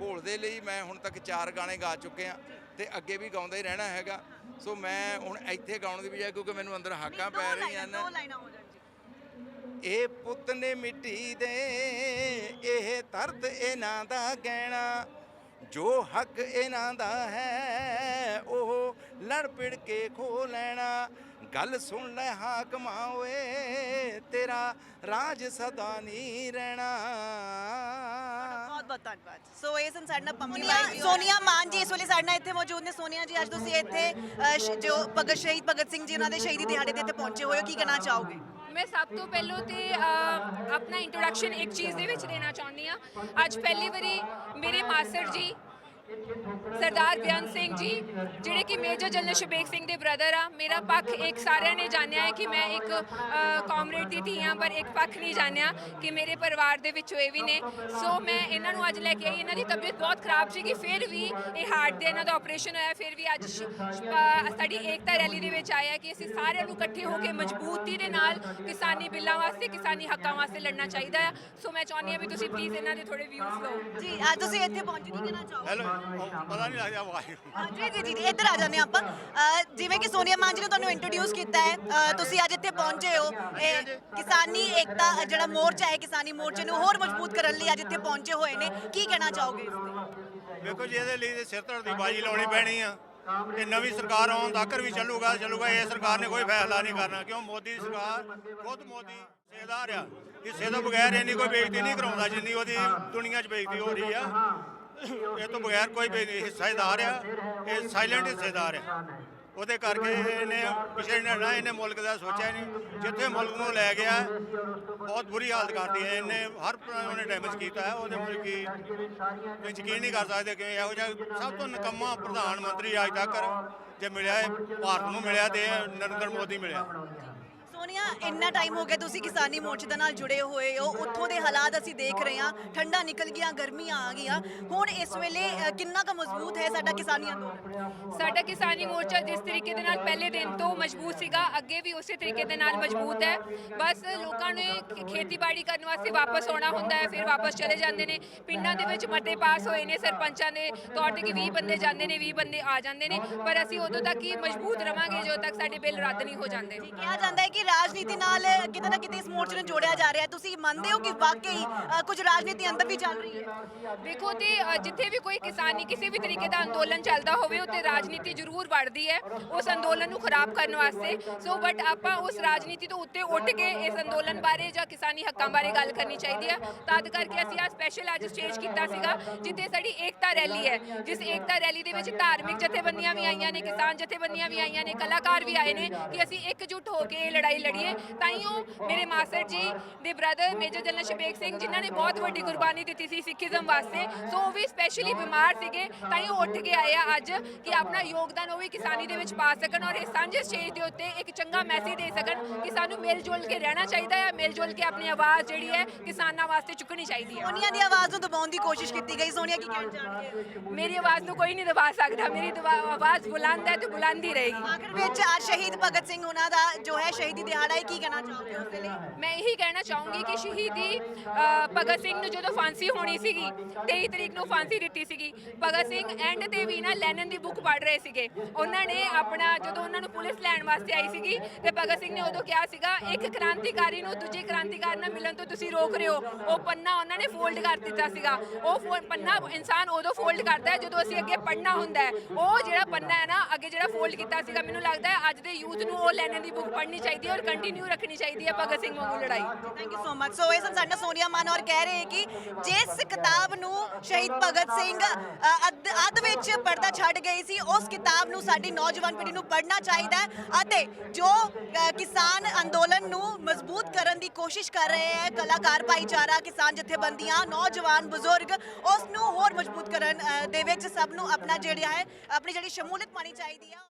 ਘੋਲ ਦੇ ਲਈ ਮੈਂ ਹੁਣ ਤੱਕ 4 ਗਾਣੇ ਗਾ ਚੁੱਕੇ ਆ ਤੇ ਅੱਗੇ ਵੀ ਗਾਉਂਦਾ ਹੀ ਰਹਿਣਾ ਹੈਗਾ। ਸੋ ਮੈਂ ਹੁਣ ਇੱਥੇ ਗਾਉਣ ਦੀ ਬਜਾਏ, ਕਿਉਂਕਿ ਮੈਨੂੰ ਅੰਦਰ ਹਾਕਾਂ ਪੈ ਰਹੀਆਂ ਨੇ, 2 ਲਾਈਨਾਂ ਹੋ ਜਾਣ ਜੀ। ਇਹ ਪੁੱਤ ਨੇ ਮਿੱਟੀ ਦੇ, ਇਹ ਧਰਤ ਇਹਨਾਂ ਦਾ ਗਹਿਣਾ, ਜੋ ਹੱਕ ਇਹਨਾਂ ਦਾ ਹੈ ਉਹ ਲੜ ਪਿੜ ਕੇ ਖੋ ਲੈਣਾ। ਗੱਲ ਸੁਣ ਲੈ ਹਾਕਮਾਂ ਓਏ, ਤੇਰਾ ਰਾਜ ਸਦਾ ਨਹੀਂ ਰਹਿਣਾ। ਬਹੁਤ ਬਹੁਤ ਧੰਨਵਾਦ। ਸੋ ਇਹ ਸਨ ਸਾਡੇ ਨਾਲ ਸੋਨੀਆ ਮਾਨ ਜੀ ਇਸ ਵੇਲੇ ਸਾਡੇ ਨਾਲ ਇੱਥੇ ਮੌਜੂਦ ਨੇ। ਸੋਨੀਆ ਜੀ, ਅੱਜ ਤੁਸੀਂ ਇੱਥੇ ਜੋ ਸ਼ਹੀਦ ਭਗਤ ਸਿੰਘ ਜੀ ਉਹਨਾਂ ਦੇ ਸ਼ਹੀਦੀ ਦਿਹਾੜੇ ਤੇ ਇੱਥੇ ਪਹੁੰਚੇ ਹੋਏ ਹੋ, ਕੀ ਕਹਿਣਾ ਚਾਹੋਗੇ? ਮੈਂ ਸਭ ਤੋਂ ਪਹਿਲਾਂ ਤੇ ਆਪਣਾ ਇੰਟਰੋਡਕਸ਼ਨ ਇੱਕ ਚੀਜ਼ ਦੇ ਵਿੱਚ ਦੇਣਾ ਚਾਹੁੰਦੀ ਹਾਂ। ਅੱਜ ਪਹਿਲੀ ਵਾਰੀ ਮੇਰੇ ਮਾਸਟਰ ਜੀ ਸਰਦਾਰ ਬਿਆਨ ਸਿੰਘ ਜੀ, ਜਿਹੜੇ ਕਿ ਮੇਜਰ ਜਨਰਲ ਸ਼ਬੇਗ ਸਿੰਘ ਦੇ ਬ੍ਰਦਰ ਆ, ਮੇਰਾ ਪੱਖ ਇੱਕ ਸਾਰਿਆਂ ਨੇ ਜਾਣਿਆ ਹੈ ਕਿ ਮੈਂ ਇੱਕ ਕਾਮਰੇਡ ਦੀ ਧੀ ਹਾਂ, ਪਰ ਇੱਕ ਪੱਖ ਨਹੀਂ ਜਾਣਿਆ ਕਿ ਮੇਰੇ ਪਰਿਵਾਰ ਦੇ ਵਿੱਚੋਂ ਇਹ ਵੀ ਨੇ। ਸੋ ਮੈਂ ਇਹਨਾਂ ਨੂੰ ਅੱਜ ਲੈ ਕੇ ਆਈ। ਇਹਨਾਂ ਦੀ ਤਬੀਅਤ ਬਹੁਤ ਖਰਾਬ ਸੀ ਕਿ ਫਿਰ ਵੀ ਇਹ ਹਾਰਟ ਦੇ ਇਹਨਾਂ ਦਾ ਆਪਰੇਸ਼ਨ ਹੋਇਆ, ਫਿਰ ਵੀ ਅੱਜ ਸਾਡੀ ਏਕਤਾ ਰੈਲੀ ਦੇ ਵਿੱਚ ਆਇਆ ਕਿ ਅਸੀਂ ਸਾਰਿਆਂ ਨੂੰ ਇਕੱਠੇ ਹੋ ਕੇ ਮਜ਼ਬੂਤੀ ਦੇ ਨਾਲ ਕਿਸਾਨੀ ਬਿੱਲਾਂ ਵਾਸਤੇ, ਕਿਸਾਨੀ ਹੱਕਾਂ ਵਾਸਤੇ ਲੜਨਾ ਚਾਹੀਦਾ ਆ। ਸੋ ਮੈਂ ਚਾਹੁੰਦੀ ਹਾਂ ਵੀ ਤੁਸੀਂ ਪਲੀਜ਼ ਇਹਨਾਂ ਦੇ ਥੋੜੇ ਵਿਊਜ਼ ਲਓ। ਜੀ ਅੱਜ ਤੁਸੀਂ ਇੱਥੇ ਪਹੁੰਚੇ, ਕੀ ਕਹਿਣਾ ਚਾਹੋਗੇ? ਪਤਾ ਨਹੀਂ ਲੱਗਦਾ ਆਵਾਜ਼। ਜੀ ਇੱਧਰ ਆ ਜਾਂਦੇ ਆਪਾਂ। ਜਿਵੇਂ ਕਿ ਸੋਨੀਆ ਮਾਨ ਜੀ ਨੇ ਤੁਹਾਨੂੰ ਇੰਟਰੋਡਿਊਸ ਕੀਤਾ ਹੈ, ਤੁਸੀਂ ਅੱਜ ਇੱਥੇ ਪਹੁੰਚੇ ਹੋ। ਕਿਸਾਨੀ ਏਕਤਾ ਜਿਹੜਾ ਮੋਰਚਾ ਹੈ, ਕਿਸਾਨੀ ਮੋਰਚੇ ਨੂੰ ਹੋਰ ਮਜ਼ਬੂਤ ਕਰਨ ਲਈ ਅੱਜ ਇੱਥੇ ਪਹੁੰਚੇ ਹੋਏ ਨੇ, ਕੀ ਕਹਿਣਾ ਚਾਹੋਗੇ ਇਸ ਤੇ? ਵੇਖੋ ਜੀ, ਇਹਦੇ ਲਈ ਸਿਰ ਧੜ ਦੀ ਬਾਜੀ ਲਾਉਣੀ ਪੈਣੀ ਆ। ਇਹ ਨਵੀਂ ਸਰਕਾਰ ਆਉਣ ਤੱਕ ਵੀ ਚੱਲੂਗਾ। ਇਹ ਸਰਕਾਰ ਨੇ ਕੋਈ ਫੈਸਲਾ ਨਹੀਂ ਕਰਨਾ, ਕਿਉਂ ਮੋਦੀ ਸਰਕਾਰ ਖੁਦ ਮੋਦੀ ਹਿੱਸੇਦਾਰ ਆ। ਹਿੱਸੇ ਤੋਂ ਬਗੈਰ ਇੰਨੀ ਕੋਈ ਬੇਇੱਜ਼ਤੀ ਨਹੀਂ ਕਰਾਉਂਦਾ ਜਿੰਨੀ ਉਹਦੀ ਦੁਨੀਆ 'ਚ ਬੇਇੱਜ਼ਤੀ ਹੋ ਰਹੀ ਆ। ਇਹ ਤੋਂ ਬਗੈਰ ਕੋਈ ਹਿੱਸੇਦਾਰ ਆ, ਇਹ ਸਾਇਲੈਂਟ ਹਿੱਸੇਦਾਰ ਆ। ਉਹਦੇ ਕਰਕੇ ਇਹਨੇ ਪਿਛਲੇ ਨਾ ਇਹਨੇ ਮੁਲਕ ਦਾ ਸੋਚਿਆ ਨਹੀਂ। ਜਿੱਥੇ ਮੁਲਕ ਨੂੰ ਲੈ ਗਿਆ ਬਹੁਤ ਬੁਰੀ ਹਾਲਤ ਕਰਦੀ ਹੈ। ਇਹਨੇ ਹਰ ਉਹਨੇ ਡੈਮੇਜ ਕੀਤਾ ਹੈ। ਉਹਦੇ ਮੁਲਕ ਕੀ ਯਕੀਨ ਨਹੀਂ ਕਰ ਸਕਦੇ ਕਿ ਇਹੋ ਜਿਹਾ ਸਭ ਤੋਂ ਨਿਕੰਮਾ ਪ੍ਰਧਾਨ ਮੰਤਰੀ ਅੱਜ ਤੱਕ ਜੇ ਮਿਲਿਆ ਭਾਰਤ ਨੂੰ ਮਿਲਿਆ ਤੇ ਨਰਿੰਦਰ ਮੋਦੀ ਮਿਲਿਆ। ਸੋਨੀਆ, ਇੰਨਾ ਟਾਈਮ ਹੋ ਗਿਆ ਤੁਸੀਂ ਕਿਸਾਨੀ ਮੋਰਚੇ ਦੇ ਨਾਲ ਜੁੜੇ ਹੋਏ ਹੋ, ਉੱਥੋਂ ਦੇ ਹਾਲਾਤ ਅਸੀਂ ਦੇਖ ਰਹੇ ਹਾਂ, ਠੰਡਾ ਨਿਕਲ ਗਿਆ, ਗਰਮੀਆਂ ਆ ਗਈਆਂ। ਹੁਣ ਇਸ ਵੇਲੇ ਕਿੰਨਾ ਕੁ ਮਜ਼ਬੂਤ ਹੈ ਸਾਡਾ ਕਿਸਾਨੀ ਅੰਦੋਲਨ? ਸਾਡਾ ਕਿਸਾਨੀ ਮੋਰਚਾ ਜਿਸ ਤਰੀਕੇ ਦੇ ਨਾਲ ਪਹਿਲੇ ਦਿਨ ਤੋਂ ਮਜ਼ਬੂਤ ਸੀਗਾ, ਅੱਗੇ ਵੀ ਉਸੇ ਤਰੀਕੇ ਦੇ ਨਾਲ ਮਜ਼ਬੂਤ ਹੈ। ਬਸ ਲੋਕਾਂ ਨੇ ਖੇਤੀਬਾੜੀ ਕਰਨ ਵਾਸਤੇ ਵਾਪਸ ਆਉਣਾ ਹੁੰਦਾ ਹੈ, ਫਿਰ ਵਾਪਸ ਚਲੇ ਜਾਂਦੇ ਨੇ। ਪਿੰਡਾਂ ਦੇ ਵਿੱਚ ਮਤੇ ਪਾਸ ਹੋਏ ਨੇ ਸਰਪੰਚਾਂ ਦੇ ਤੌਰ ਤੇ ਕਿ 20 ਬੰਦੇ ਜਾਂਦੇ ਨੇ, 20 ਬੰਦੇ ਆ ਜਾਂਦੇ ਨੇ, ਪਰ ਅਸੀਂ ਉਦੋਂ ਤੱਕ ਹੀ ਮਜ਼ਬੂਤ ਰਵਾਂਗੇ ਜਦੋਂ ਤੱਕ ਸਾਡੇ ਬਿੱਲ ਰੱਦ ਨਹੀਂ ਹੋ ਜਾਂਦੇ। ਕਿਹਾ ਜਾਂਦਾ ਹੈ ਕਿ ਰਾਜਨੀਤੀ ਨਾਲ ਕਿਤੇ ਨਾ ਕਿਤੇ ਇਸ ਮੋਰਚੇ ਨੂੰ ਜੋੜਿਆ ਜਾ ਰਿਹਾ ਹੈ। ਤੁਸੀਂ ਕੀ ਮੰਨਦੇ ਹੋ ਕਿ ਵਾਕਈ ਕੁਝ ਰਾਜਨੀਤੀ ਅੰਦਰ ਵੀ ਚੱਲ ਰਹੀ ਹੈ? ਦੇਖੋ ਤੇ ਜਿੱਥੇ ਵੀ ਕੋਈ ਕਿਸਾਨੀ ਕਿਸੇ ਵੀ ਤਰੀਕੇ ਦਾ ਅੰਦੋਲਨ ਚੱਲਦਾ ਹੋਵੇ ਉੱਤੇ ਰਾਜਨੀਤੀ ਜ਼ਰੂਰ ਵੜਦੀ ਹੈ ਉਸ ਅੰਦੋਲਨ ਨੂੰ ਖਰਾਬ ਕਰਨ ਵਾਸਤੇ। ਸੋ ਬਟ ਆਪਾਂ ਉਸ ਰਾਜਨੀਤੀ ਤੋਂ ਉੱਤੇ ਉੱਠ ਕੇ ਇਸ ਅੰਦੋਲਨ ਬਾਰੇ ਜਾਂ ਕਿਸਾਨੀ ਹੱਕਾਂ ਬਾਰੇ ਗੱਲ ਕਰਨੀ ਚਾਹੀਦੀ ਹੈ। ਤਦ ਕਰਕੇ ਅਸੀਂ ਆ ਸਪੈਸ਼ਲ ਅੱਜ ਸਟੇਜ ਕੀਤਾ ਸੀਗਾ ਜਿੱਥੇ ਸਾਡੀ ਏਕਤਾ ਰੈਲੀ ਹੈ, ਜਿਸ ਏਕਤਾ ਰੈਲੀ ਦੇ ਵਿੱਚ ਧਾਰਮਿਕ ਜਥੇਬੰਦੀਆਂ ਵੀ ਆਈਆਂ ਨੇ, ਕਿਸਾਨ ਜਥੇਬੰਦੀਆਂ ਵੀ ਆਈਆਂ ਨੇ, ਕਲਾਕਾਰ ਵੀ ਆਏ ਨੇ ਕਿ ਅਸੀਂ ਇਕਜੁੱਟ ਹੋ ਕੇ ਇਹ ਲੜਾਈ ਲੜੀਏ। ਤਾਈਓ ਮੇਰੇ ਮਾਸਟਰ ਜੀ ਦੇ brother major general Shabeg Singh ਜਿਨ੍ਹਾਂ ਨੇ ਬਹੁਤ ਵੱਡੀ ਕੁਰਬਾਨੀ ਦਿੱਤੀ ਸੀ ਸਿੱਖੀਜ਼ਮ ਵਾਸਤੇ, ਸੋ ਉਹ ਵੀ ਸਪੈਸ਼ਲੀ ਬਿਮਾਰ ਸੀਗੇ, ਤਾਈਓ ਉੱਠ ਕੇ ਆਏ ਆ ਅੱਜ ਕਿ ਆਪਣਾ ਯੋਗਦਾਨ ਉਹ ਵੀ ਕਿਸਾਨੀ ਦੇ ਵਿੱਚ ਪਾ ਸਕਣ ਔਰ ਇਹ ਸਾਂਝੇ ਸਟੇਜ ਦੇ ਉੱਤੇ ਇੱਕ ਚੰਗਾ ਮੈਸੇਜ ਦੇ ਸਕਣ ਕਿ ਸਾਨੂੰ ਮਿਲ ਜੁਲ ਕੇ ਰਹਿਣਾ ਚਾਹੀਦਾ ਹੈ, ਮਿਲ ਜੁਲ ਕੇ ਆਪਣੀ ਆਵਾਜ਼ ਜਿਹੜੀ ਹੈ ਕਿਸਾਨਾਂ ਵਾਸਤੇ ਚੁੱਕਣੀ ਚਾਹੀਦੀ ਹੈ। ਸੋਨੀਆ ਦੀ ਆਵਾਜ਼ ਨੂੰ ਦਬਾਉਣ ਦੀ ਕੋਸ਼ਿਸ਼ ਕੀਤੀ ਗਈ, ਸੋਨੀਆ ਕੀ ਕਹਿਣਾ ਚਾਹਣਗੇ? ਮੇਰੀ ਆਵਾਜ਼ ਨੂੰ ਕੋਈ ਨਹੀਂ ਦਬਾ ਸਕਦਾ, ਮੇਰੀ ਆਵਾਜ਼ ਬੁਲੰਦ ਹੈ ਤੇ ਬੁਲੰਦ ਹੀ ਰਹੇਗੀ। ਆਖਿਰ ਵਿੱਚ ਅੱਜ ਸ਼ਹੀਦ ਭਗਤ ਸਿੰਘ ਉਹਨਾਂ ਦਾ ਜੋ ਹੈ ਸ਼ਹੀਦੀ ਦਿਹਾੜਾ ਹੈ, ਕੀ ਕਹਿਣਾ ਚਾਹੋਗੇ ਉਸ ਦੇ ਲਈ? ਮੈਂ ਇਹੀ ਕਹਿਣਾ ਚਾਹੂੰਗੀ ਕਿ ਸ਼ਹੀਦੀ ਭਗਤ ਸਿੰਘ ਨੂੰ ਜਦੋਂ ਫਾਂਸੀ ਹੋਣੀ ਸੀਗੀ 23 ਤਰੀਕ ਨੂੰ ਫਾਂਸੀ ਦਿੱਤੀ ਸੀਗੀ, ਭਗਤ ਸਿੰਘ ਐਂਡ ਤੇ ਵੀ ਨਾ ਲੈਨਨ ਦੀ ਬੁੱਕ ਪੜ੍ਹ ਰਹੇ ਸੀਗੇ। ਉਹਨਾਂ ਨੇ ਆਪਣਾ ਜਦੋਂ ਉਹਨਾਂ ਨੂੰ ਪੁਲਿਸ ਲੈਣ ਵਾਸਤੇ ਆਈ ਸੀਗੀ ਤੇ ਭਗਤ ਸਿੰਘ ਨੇ ਉਦੋਂ ਕਿਹਾ ਸੀਗਾ ਇੱਕ ਕ੍ਰਾਂਤੀਕਾਰੀ ਨੂੰ ਦੂਜੇ ਕ੍ਰਾਂਤੀਕਾਰੀ ਨਾਲ ਮਿਲਣ ਤੋਂ ਤੁਸੀਂ ਰੋਕ ਰਹੇ ਹੋ। ਉਹ ਪੰਨਾ ਉਹਨਾਂ ਨੇ ਫੋਲਡ ਕਰ ਦਿੱਤਾ ਸੀਗਾ। ਉਹ ਪੰਨਾ ਇਨਸਾਨ ਉਦੋਂ ਫੋਲਡ ਕਰਦਾ ਹੈ ਜਦੋਂ ਅਸੀਂ ਅੱਗੇ ਪੜ੍ਹਨਾ ਹੁੰਦਾ ਹੈ। ਉਹ ਜਿਹੜਾ ਪੰਨਾ ਹੈ ਨਾ ਅੱਗੇ ਜਿਹੜਾ ਫੋਲਡ ਕੀਤਾ ਸੀਗਾ, ਮੈਨੂੰ ਲੱਗਦਾ ਹੈ ਅੱਜ ਦੇ ਯੂਥ ਨੂੰ ਉਹ ਲੈਨਨ ਦੀ ਬੁੱਕ ਪੜ੍ਹਨੀ ਚਾਹੀਦੀ ਹੈ ਔਰ ਕੰਟੀਨਿਊ ਰੱਖਣੀ ਚਾਹੀਦੀ ਹੈ ਭਗਤ ਸਿੰਘ ਵਾਂਗੂ ਲੜਾਈ। Thank you so much. So ਇਹ ਸਾਡਾ ਸੋਨੀਆ ਮਾਨ ਔਰ ਕਹਿ ਰਹੇ ਕਿ ਜਿਸ ਕਿਤਾਬ ਨੂੰ ਸ਼ਹੀਦ ਭਗਤ ਸਿੰਘ ਅੱਧ ਵਿੱਚ ਪੜ੍ਹਦਾ ਛੱਡ ਗਈ ਸੀ ਉਸ ਕਿਤਾਬ ਨੂੰ ਸਾਡੀ ਨੌਜਵਾਨ ਪੀੜ੍ਹੀ ਨੂੰ ਪੜ੍ਹਨਾ ਚਾਹੀਦਾ ਹੈ ਅਤੇ ਜੋ ਕਿਸਾਨ ਅੰਦੋਲਨ ਨੂੰ ਮਜ਼ਬੂਤ ਕਰਨ ਦੀ ਕੋਸ਼ਿਸ਼ ਕਰ ਰਹੇ ਹੈ ਕਲਾਕਾਰ ਭਾਈਚਾਰਾ, ਕਿਸਾਨ ਜਥੇਬੰਦੀਆਂ, ਨੌਜਵਾਨ, ਬਜ਼ੁਰਗ, ਉਸ ਨੂੰ ਹੋਰ ਮਜ਼ਬੂਤ ਕਰਨ ਦੇ ਵਿੱਚ ਸਭ ਨੂੰ ਆਪਣਾ ਜਿਹੜਾ ਹੈ ਆਪਣੀ ਜਿਹੜੀ ਸ਼ਮੂਲੀਅਤ ਪਾਉਣੀ ਚਾਹੀਦੀ ਹੈ।